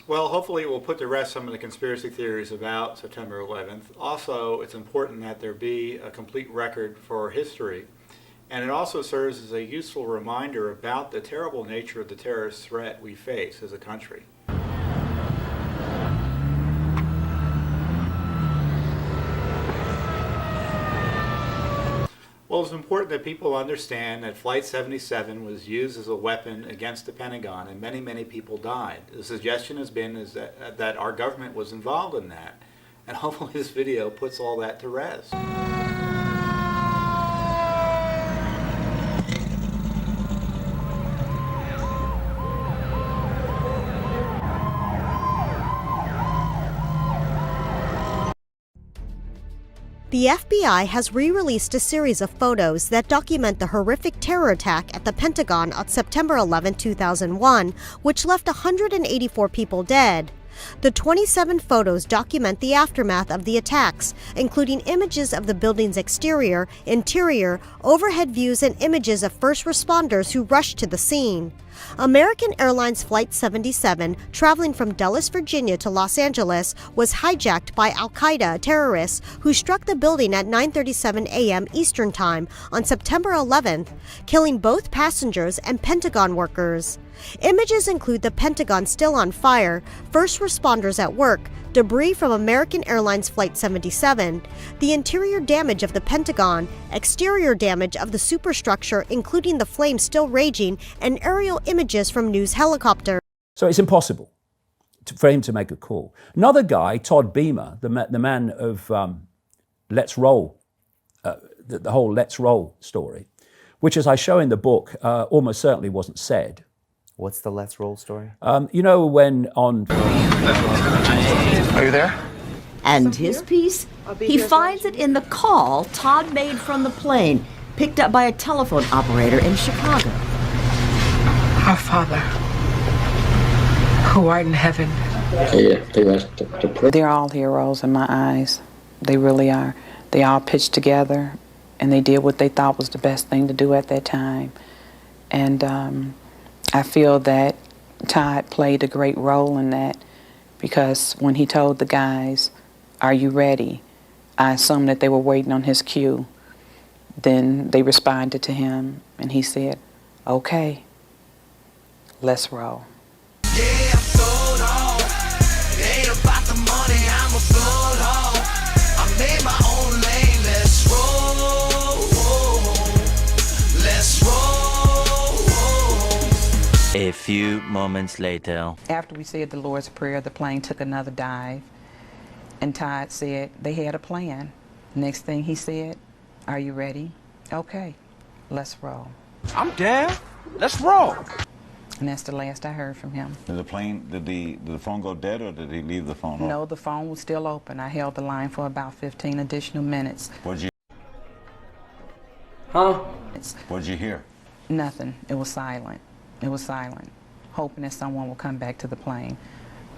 [SPEAKER 9] Well, hopefully it will put to rest some of the conspiracy theories about September 11th. Also, it's important that there be a complete record for history. And it also serves as a useful reminder about the terrible nature of the terrorist threat we face as a country. Well, it's important that people understand that Flight 77 was used as a weapon against the Pentagon, and many, many people died. The suggestion has been that our government was involved in that, and hopefully this video puts all that to rest.
[SPEAKER 14] The FBI has re-released a series of photos that document the horrific terror attack at the Pentagon on September 11, 2001, which left 184 people dead. The 27 photos document the aftermath of the attacks, including images of the building's exterior, interior, overhead views, and images of first responders who rushed to the scene. American Airlines Flight 77, traveling from Dulles, Virginia to Los Angeles, was hijacked by al-Qaeda terrorists who struck the building at 9:37 a.m. Eastern Time on September 11th, killing both passengers and Pentagon workers. Images include the Pentagon still on fire, first responders at work, debris from American Airlines Flight 77, the interior damage of the Pentagon, exterior damage of the superstructure including the flames still raging, and aerial images from news helicopters.
[SPEAKER 15] So it's impossible for him to make a call. Another guy, Todd Beamer, the man of Let's Roll, the whole Let's Roll story, which as I show in the book almost certainly wasn't said.
[SPEAKER 13] What's the Let's Roll story?
[SPEAKER 15] You know when on...
[SPEAKER 19] Are you there?
[SPEAKER 20] And his piece? He finds it in the call Todd made from the plane, picked up by a telephone operator in Chicago.
[SPEAKER 19] Our Father, who art in heaven.
[SPEAKER 21] They're all heroes in my eyes. They really are. They all pitched together, and they did what they thought was the best thing to do at that time. And I feel that Todd played a great role in that, because when he told the guys, "Are you ready?" I assumed that they were waiting on his cue. Then they responded to him, and he said, "Okay, let's roll."
[SPEAKER 22] Yeah, I'm sold on. It ain't about the money, I'm a float on. I made my own lane, let's roll. Let's roll.
[SPEAKER 23] A few moments later.
[SPEAKER 21] After we said the Lord's Prayer, the plane took another dive, and Todd said they had a plan. Next thing he said, "Are you ready?" "Okay, let's roll."
[SPEAKER 19] I'm down. Let's roll.
[SPEAKER 21] And that's the last I heard from him.
[SPEAKER 24] Did the phone go dead, or did he leave the phone on?
[SPEAKER 21] No, the phone was still open. I held the line for about 15 additional minutes.
[SPEAKER 24] What'd you...
[SPEAKER 21] Huh?
[SPEAKER 24] What'd you hear?
[SPEAKER 21] Nothing. It was silent. It was silent, hoping that someone would come back to the plane,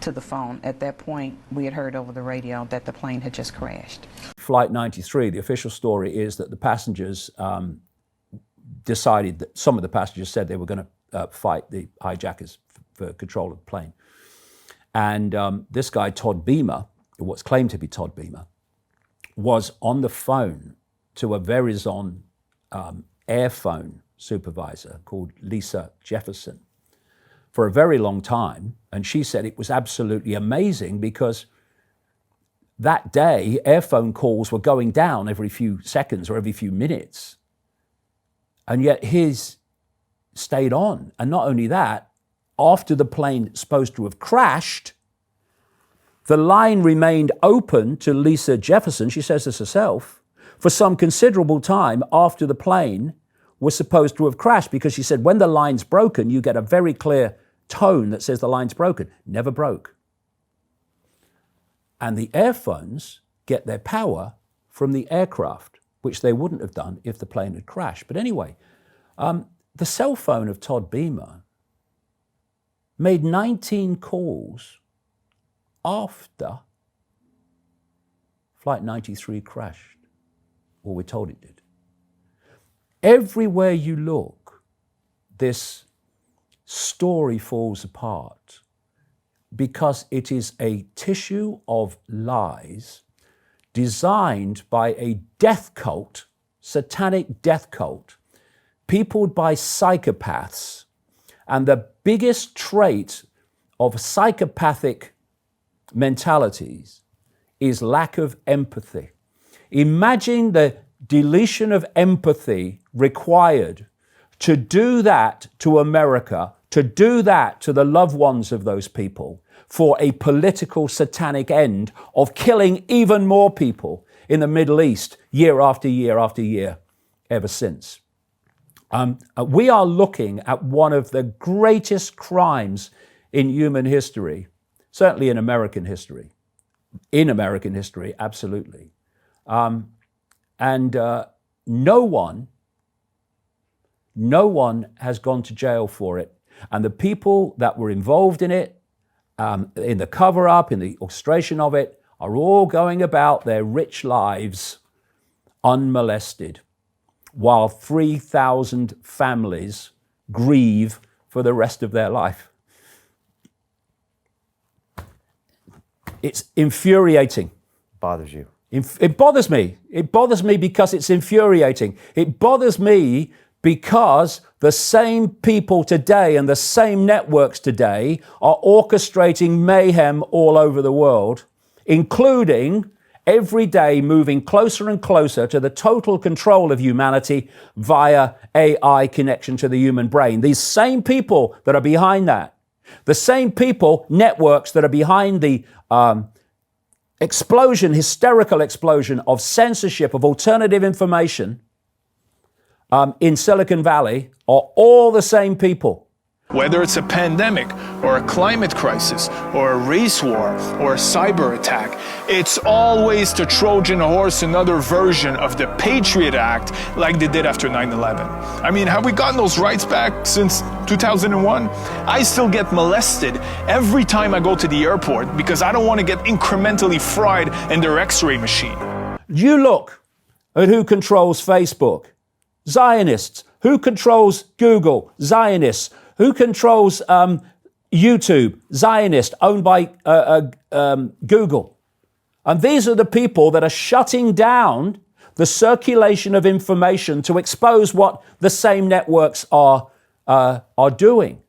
[SPEAKER 21] to the phone. At that point, we had heard over the radio that the plane had just crashed.
[SPEAKER 15] Flight 93, the official story is that the passengers decided that some of the passengers said they were going to fight the hijackers for control of the plane. And this guy, Todd Beamer, what's claimed to be Todd Beamer, was on the phone to a Verizon airphone supervisor called Lisa Jefferson for a very long time. And she said it was absolutely amazing because that day, airphone calls were going down every few seconds or every few minutes. And yet his stayed on. And not only that, after the plane supposed to have crashed, the line remained open to Lisa Jefferson, she says this herself, for some considerable time after the plane was supposed to have crashed, because she said when the line's broken, you get a very clear tone that says the line's broken. Never broke. And the airphones get their power from the aircraft, which they wouldn't have done if the plane had crashed. But anyway, the cell phone of Todd Beamer made 19 calls after Flight 93 crashed, or we're told it did. Everywhere you look, this story falls apart because it is a tissue of lies designed by a death cult, satanic death cult, peopled by psychopaths. And the biggest trait of psychopathic mentalities is lack of empathy. Imagine the deletion of empathy required to do that to America, to do that to the loved ones of those people, for a political satanic end of killing even more people in the Middle East year after year after year ever since. We are looking at one of the greatest crimes in human history, certainly in American history. In American history, absolutely. And no one has gone to jail for it. And the people that were involved in it, in the cover-up, in the orchestration of it, are all going about their rich lives unmolested, while 3,000 families grieve for the rest of their life. It's infuriating.
[SPEAKER 13] Bothers you?
[SPEAKER 15] It bothers me. It bothers me because it's infuriating. It bothers me because the same people today and the same networks today are orchestrating mayhem all over the world, including every day moving closer and closer to the total control of humanity via AI connection to the human brain. These same people that are behind that, the same people, networks that are behind the hysterical explosion of censorship, of alternative information in Silicon Valley, are all the same people.
[SPEAKER 2] Whether it's a pandemic or a climate crisis or a race war or a cyber attack, it's always the Trojan horse, another version of the Patriot Act like they did after 9/11. I mean, have we gotten those rights back since 2001? I still get molested every time I go to the airport because I don't want to get incrementally fried in their X-ray machine.
[SPEAKER 15] You look at who controls Facebook. Zionists. Who controls Google? Zionists. Who controls YouTube? Zionist, owned by Google. And these are the people that are shutting down the circulation of information to expose what the same networks are doing.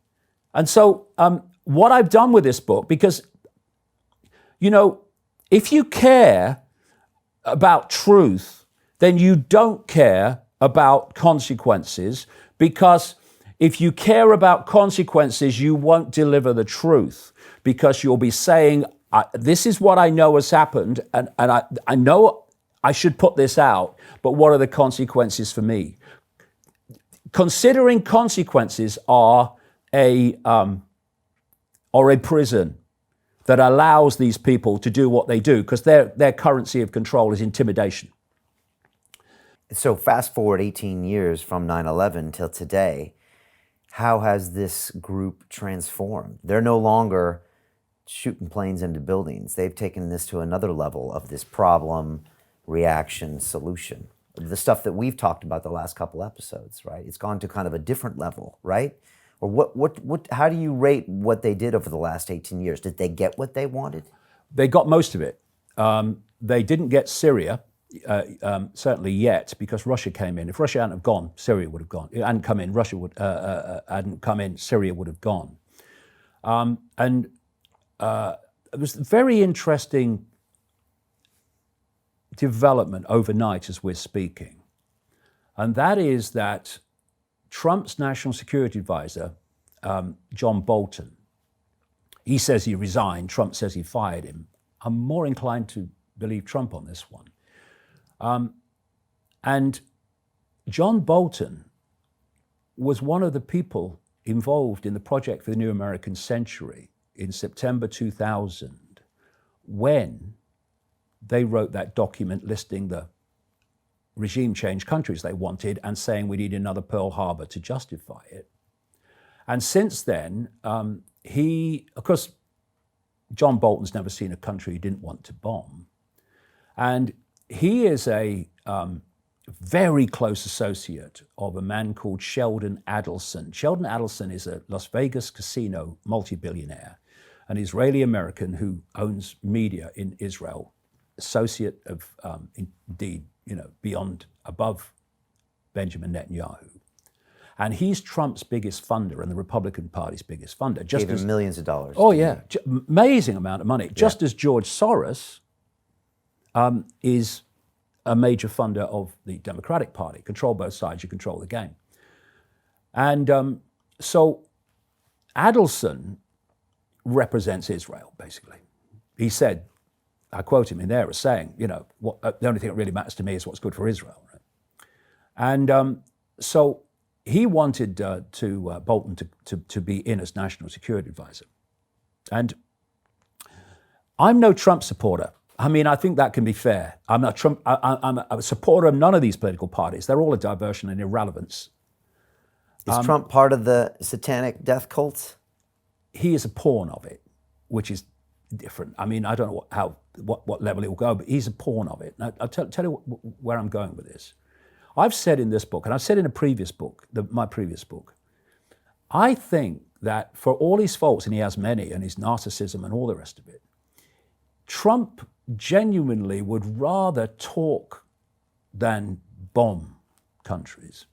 [SPEAKER 15] And so what I've done with this book, because, you know, if you care about truth, then you don't care about consequences, because if you care about consequences, you won't deliver the truth, because you'll be saying, this is what I know has happened, and I know I should put this out, but what are the consequences for me? Considering consequences are a prison that allows these people to do what they do, because their currency of control is intimidation.
[SPEAKER 13] So fast forward 18 years from 9/11 till today, how has this group transformed? They're no longer shooting planes into buildings. They've taken this to another level of this problem, reaction, solution. The stuff that we've talked about the last couple episodes, right? It's gone to kind of a different level, right? Or what? How do you rate what they did over the last 18 years? Did they get what they wanted?
[SPEAKER 15] They got most of it. They didn't get Syria, certainly yet, because Russia came in. If Russia hadn't have gone, Syria would have gone. It hadn't come in, Russia would hadn't come in, Syria would have gone. And it was a very interesting development overnight as we're speaking. And that is that Trump's national security advisor, John Bolton, he says he resigned, Trump says he fired him. I'm more inclined to believe Trump on this one. And John Bolton was one of the people involved in the project for the New American Century in September 2000, when they wrote that document listing the regime change countries they wanted and saying we need another Pearl Harbor to justify it. And since then, of course, John Bolton's never seen a country he didn't want to bomb. And he is a very close associate of a man called Sheldon Adelson. Sheldon Adelson is a Las Vegas casino multi-billionaire, an Israeli-American who owns media in Israel, associate of, indeed, above Benjamin Netanyahu. And he's Trump's biggest funder and the Republican Party's biggest funder.
[SPEAKER 13] Gave him millions of dollars.
[SPEAKER 15] Oh, yeah. Amazing amount of money. Just as George Soros is a major funder of the Democratic Party. Control both sides, you control the game. And so Adelson represents Israel, basically. He said, I quote him in there as saying, the only thing that really matters to me is what's good for Israel. Right? And so he wanted Bolton to be in as national security advisor. And I'm no Trump supporter. I mean, I think that can be fair. I'm not Trump. I'm a supporter of none of these political parties. They're all a diversion and irrelevance.
[SPEAKER 13] Is Trump part of the satanic death cult?
[SPEAKER 15] He is a pawn of it, which is different. I mean, I don't know what level it will go, but he's a pawn of it. Now, I'll tell you where I'm going with this. I've said in this book, and I've said in a previous book, my previous book, I think that for all his faults, and he has many, and his narcissism and all the rest of it, Trump genuinely would rather talk than bomb countries.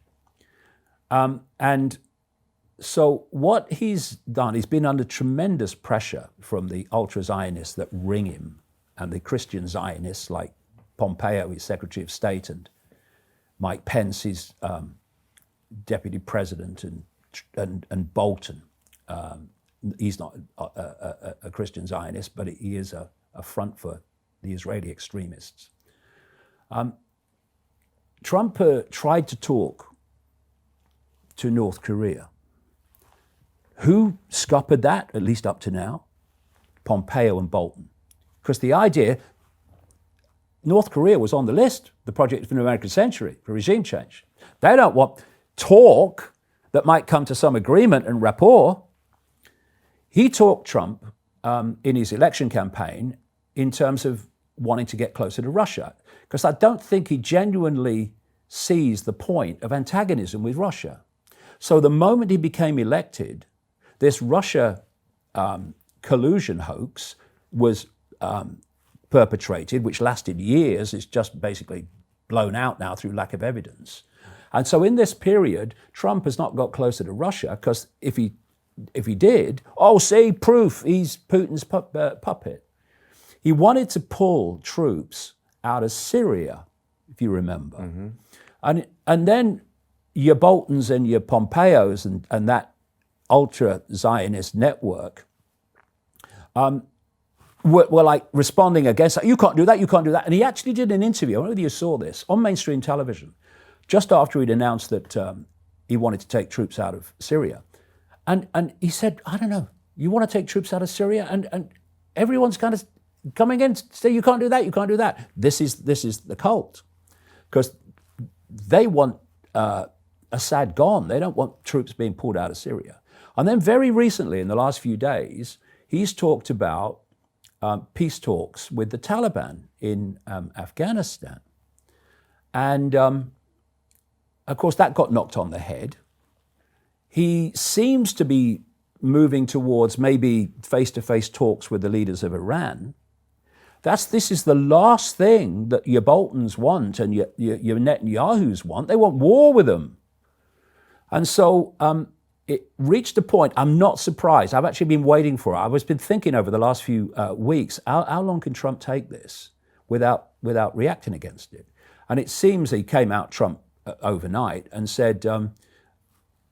[SPEAKER 15] And so what he's done, he's been under tremendous pressure from the ultra-Zionists that ring him, and the Christian Zionists like Pompeo, his Secretary of State, and Mike Pence, his Deputy President, and Bolton. He's not a Christian Zionist, but he is a front for the Israeli extremists. Trump tried to talk to North Korea. Who scuppered that, at least up to now? Pompeo and Bolton. Because the idea, North Korea was on the list, the Project for the American Century, for regime change. They don't want talk that might come to some agreement and rapport. He talked Trump in his election campaign in terms of wanting to get closer to Russia, because I don't think he genuinely sees the point of antagonism with Russia. So the moment he became elected, this Russia collusion hoax was perpetrated, which lasted years. It's just basically blown out now through lack of evidence. And so in this period, Trump has not got closer to Russia, because if he did, oh, see, proof, he's Putin's puppet. He wanted to pull troops out of Syria, if you remember. Mm-hmm. And then your Boltons and your Pompeos and that ultra-Zionist network were like responding against that. You can't do that, you can't do that. And he actually did an interview, I don't know whether you saw this, on mainstream television, just after he'd announced that he wanted to take troops out of Syria. And he said, I don't know, you want to take troops out of Syria? And everyone's kind of coming in, say, you can't do that, you can't do that. This is the cult. Because they want Assad gone. They don't want troops being pulled out of Syria. And then very recently, in the last few days, he's talked about peace talks with the Taliban in Afghanistan. And of course, that got knocked on the head. He seems to be moving towards maybe face-to-face talks with the leaders of Iran. This is the last thing that your Boltons want and your Netanyahus want. They want war with them. And so it reached a point, I'm not surprised. I've actually been waiting for it. I've been thinking over the last few weeks, how long can Trump take this without reacting against it? And it seems he came out, Trump, overnight and said,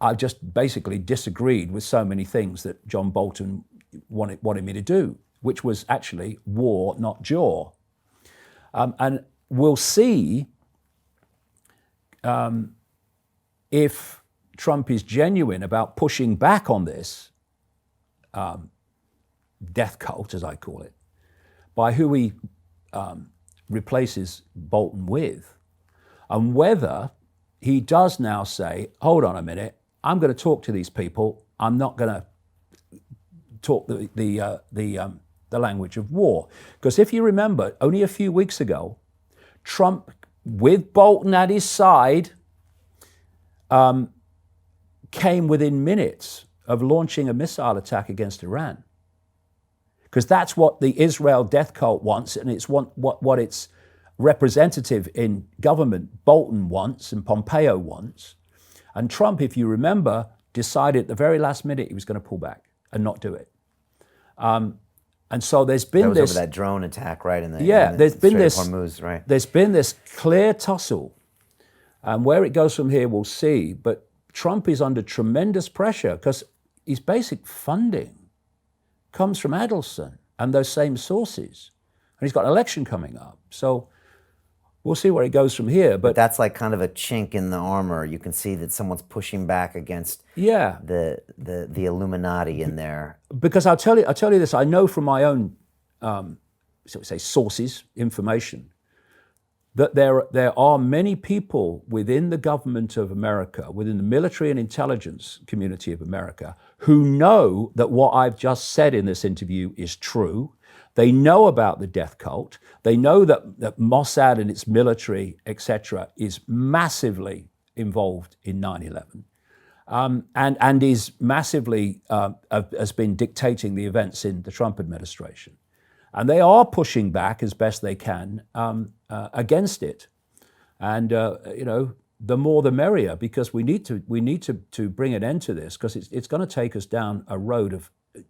[SPEAKER 15] I just basically disagreed with so many things that John Bolton wanted me to do, which was actually war, not jaw. And we'll see if Trump is genuine about pushing back on this death cult, as I call it, by who he replaces Bolton with, and whether he does now say, hold on a minute, I'm going to talk to these people. I'm not going to talk the language of war. Because if you remember, only a few weeks ago, Trump, with Bolton at his side, came within minutes of launching a missile attack against Iran. Because that's what the Israel death cult wants, and it's what its representative in government, Bolton, wants and Pompeo wants. And Trump, if you remember, decided at the very last minute he was going to pull back and not do it. And so there's been
[SPEAKER 13] this over that drone attack, right?
[SPEAKER 15] There's been this
[SPEAKER 13] Hormuz, right?
[SPEAKER 15] There's been this clear tussle, and where it goes from here, we'll see. But Trump is under tremendous pressure because his basic funding comes from Adelson and those same sources, and he's got an election coming up. So we'll see where it goes from here. But
[SPEAKER 13] that's like kind of a chink in the armor. You can see that someone's pushing back against the Illuminati in there.
[SPEAKER 15] Because I'll tell you this, I know from my own say sources, information, that there are many people within the government of America, within the military and intelligence community of America, who know that what I've just said in this interview is true. They know about the death cult. They know that Mossad and its military, etc., is massively involved in 9/11, and is massively has been dictating the events in the Trump administration. And they are pushing back as best they can against it. And the more the merrier, because we need to bring an end to this, because it's going to take us down a road of a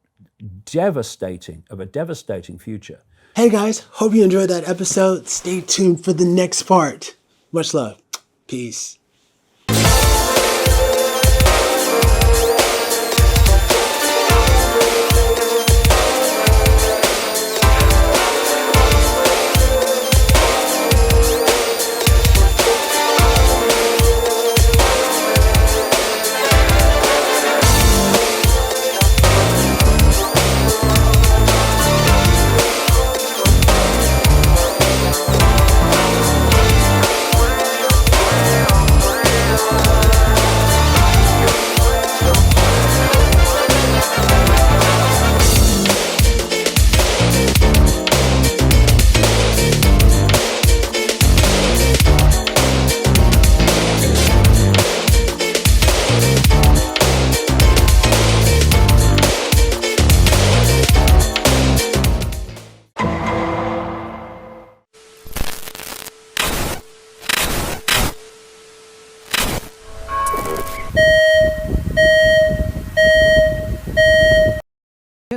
[SPEAKER 15] devastating future.
[SPEAKER 8] Hey guys, hope you enjoyed that episode. Stay tuned for the next part. Much love. Peace.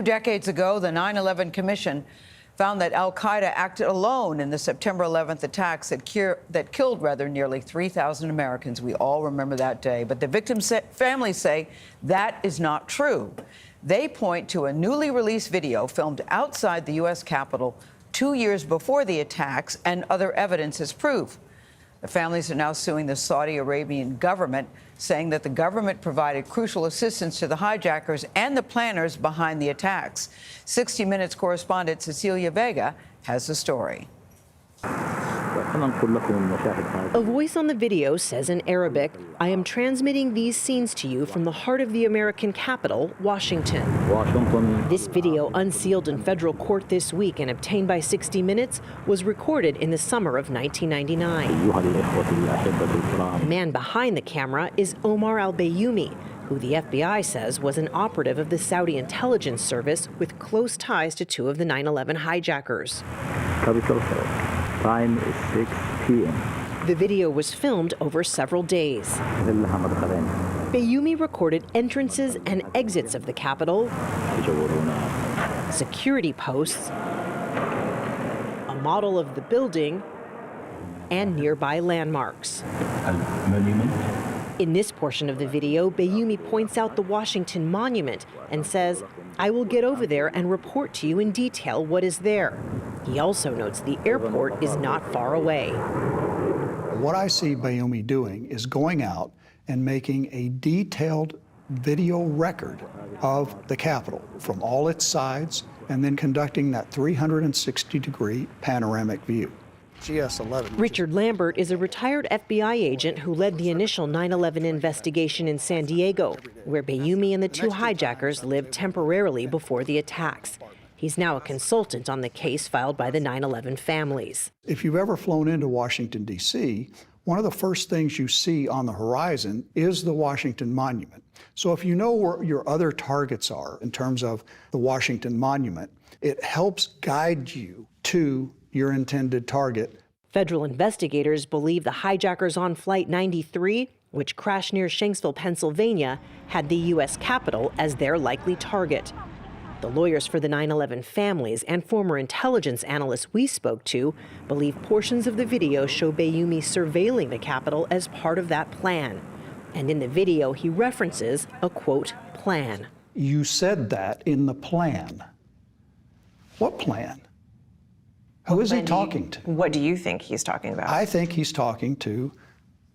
[SPEAKER 10] Decades ago, the 9/11 Commission found that al-Qaeda acted alone in the September 11th attacks that killed nearly 3,000 Americans. We all remember that day. But the victims' families say that is not true. They point to a newly released video filmed outside the U.S. Capitol 2 years before the attacks and other evidence as proof. The families are now suing the Saudi Arabian government, saying that the government provided crucial assistance to the hijackers and the planners behind the attacks. 60 Minutes correspondent Cecilia Vega has the story.
[SPEAKER 11] A voice on the video says in Arabic, "I am transmitting these scenes to you from the heart of the American capital, Washington." This video, unsealed in federal court this week and obtained by 60 Minutes, was recorded in the summer of 1999. The man behind the camera is Omar al-Bayoumi, who the FBI says was an operative of the Saudi intelligence service with close ties to two of the 9/11 hijackers.
[SPEAKER 12] Time is 6 p.m.
[SPEAKER 11] The video was filmed over several days. Bayoumi recorded entrances and exits of the Capitol, security posts, a model of the building, and nearby landmarks. In this portion of the video, Bayoumi points out the Washington Monument and says, "I will get over there and report to you in detail what is there." He also notes the airport is not far away.
[SPEAKER 25] What I see Bayoumi doing is going out and making a detailed video record of the Capitol from all its sides and then conducting that 360-degree panoramic view. GS-11.
[SPEAKER 11] Richard Lambert is a retired FBI agent who led the initial 9/11 investigation in San Diego, where Bayoumi and the two hijackers lived temporarily before the attacks. He's now a consultant on the case filed by the 9/11 families.
[SPEAKER 25] If you've ever flown into Washington, D.C., one of the first things you see on the horizon is the Washington Monument. So if you know where your other targets are in terms of the Washington Monument, it helps guide you to your intended target.
[SPEAKER 11] Federal investigators believe the hijackers on Flight 93, which crashed near Shanksville, Pennsylvania, had the U.S. Capitol as their likely target. The lawyers for the 9/11 families and former intelligence analysts we spoke to believe portions of the video show Bayoumi surveilling the Capitol as part of that plan. And in the video, he references a, quote, plan.
[SPEAKER 25] You said that in the plan. What plan? Who is he talking to?
[SPEAKER 26] What do you think he's talking about?
[SPEAKER 25] I think he's talking to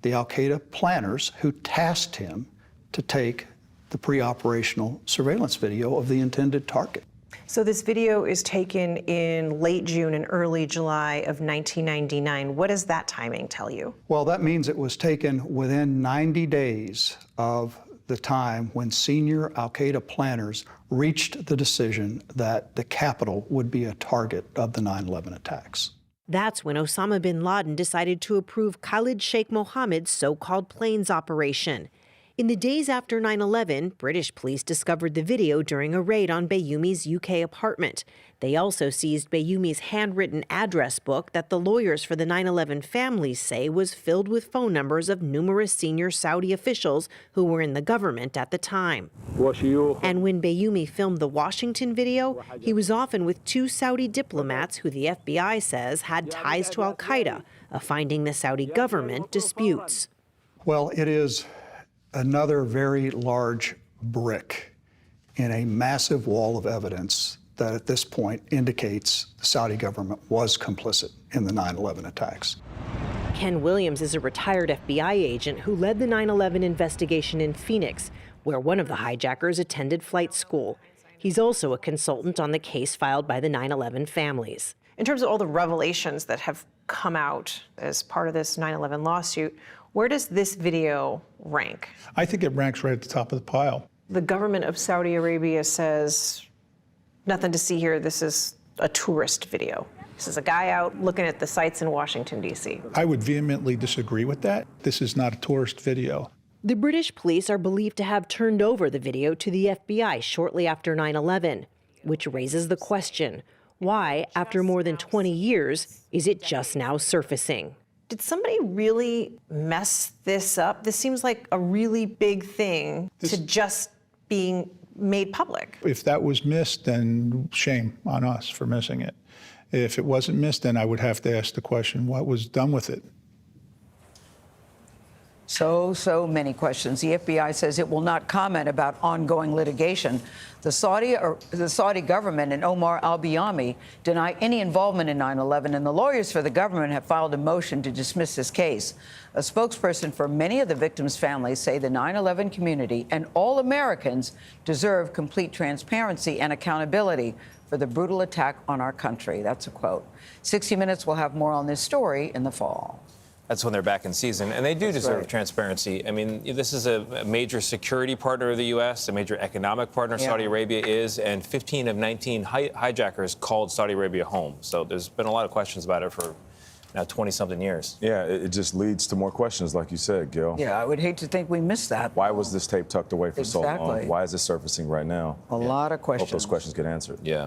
[SPEAKER 25] the al-Qaeda planners who tasked him to take the pre-operational surveillance video of the intended target.
[SPEAKER 1] So this video is taken in late June and early July of 1999. What does that timing tell you?
[SPEAKER 25] Well, that means it was taken within 90 days of the time when senior al-Qaeda planners reached the decision that the capital would be a target of the 9/11 attacks.
[SPEAKER 11] That's when Osama bin Laden decided to approve Khalid Sheikh Mohammed's so-called planes operation. In the days after 9/11, British police discovered the video during a raid on Bayoumy's UK apartment. They also seized Bayoumy's handwritten address book that the lawyers for the 9/11 families say was filled with phone numbers of numerous senior Saudi officials who were in the government at the time. And when Bayoumi filmed the Washington video, he was often with two Saudi diplomats who the FBI says had ties to al-Qaeda, a finding the Saudi government disputes.
[SPEAKER 25] Well, it is another very large brick in a massive wall of evidence that at this point indicates the Saudi government was complicit in the 9/11 attacks.
[SPEAKER 11] Ken Williams is a retired FBI agent who led the 9/11 investigation in Phoenix, where one of the hijackers attended flight school. He's also a consultant on the case filed by the 9/11 families.
[SPEAKER 1] In terms of all the revelations that have come out as part of this 9/11 lawsuit, where does this video rank?
[SPEAKER 3] I think it ranks right at the top of the pile.
[SPEAKER 1] The government of Saudi Arabia says, nothing to see here, this is a tourist video. This is a guy out looking at the sights in Washington, D.C.
[SPEAKER 3] I would vehemently disagree with that. This is not a tourist video.
[SPEAKER 11] The British police are believed to have turned over the video to the FBI shortly after 9/11, which raises the question, why, after more than 20 years, is it just now surfacing?
[SPEAKER 1] Did somebody really mess this up? This seems like a really big thing to just being made public.
[SPEAKER 3] If that was missed, then shame on us for missing it. If it wasn't missed, then I would have to ask the question, what was done with it?
[SPEAKER 10] So many questions. The FBI says it will not comment about ongoing litigation. The Saudi government and Omar al-Biyami deny any involvement in 9/11, and the lawyers for the government have filed a motion to dismiss this case. A spokesperson for many of the victims' families say the 9/11 community and all Americans deserve complete transparency and accountability for the brutal attack on our country. That's a quote. 60 Minutes will have more on this story in the fall.
[SPEAKER 4] That's when they're back in season, and they do deserve transparency. I mean, this is a major security partner of the U.S., a major economic partner Saudi Arabia is, and 15 of 19 hijackers called Saudi Arabia home. So there's been a lot of questions about it for now 20-something years.
[SPEAKER 12] Yeah, it just leads to more questions, like you said, Gil.
[SPEAKER 10] Yeah, I would hate to think we missed that.
[SPEAKER 12] Why was this tape tucked away for so long? Why is it surfacing right now?
[SPEAKER 10] A lot of questions.
[SPEAKER 12] Hope those questions get answered.
[SPEAKER 4] Yeah.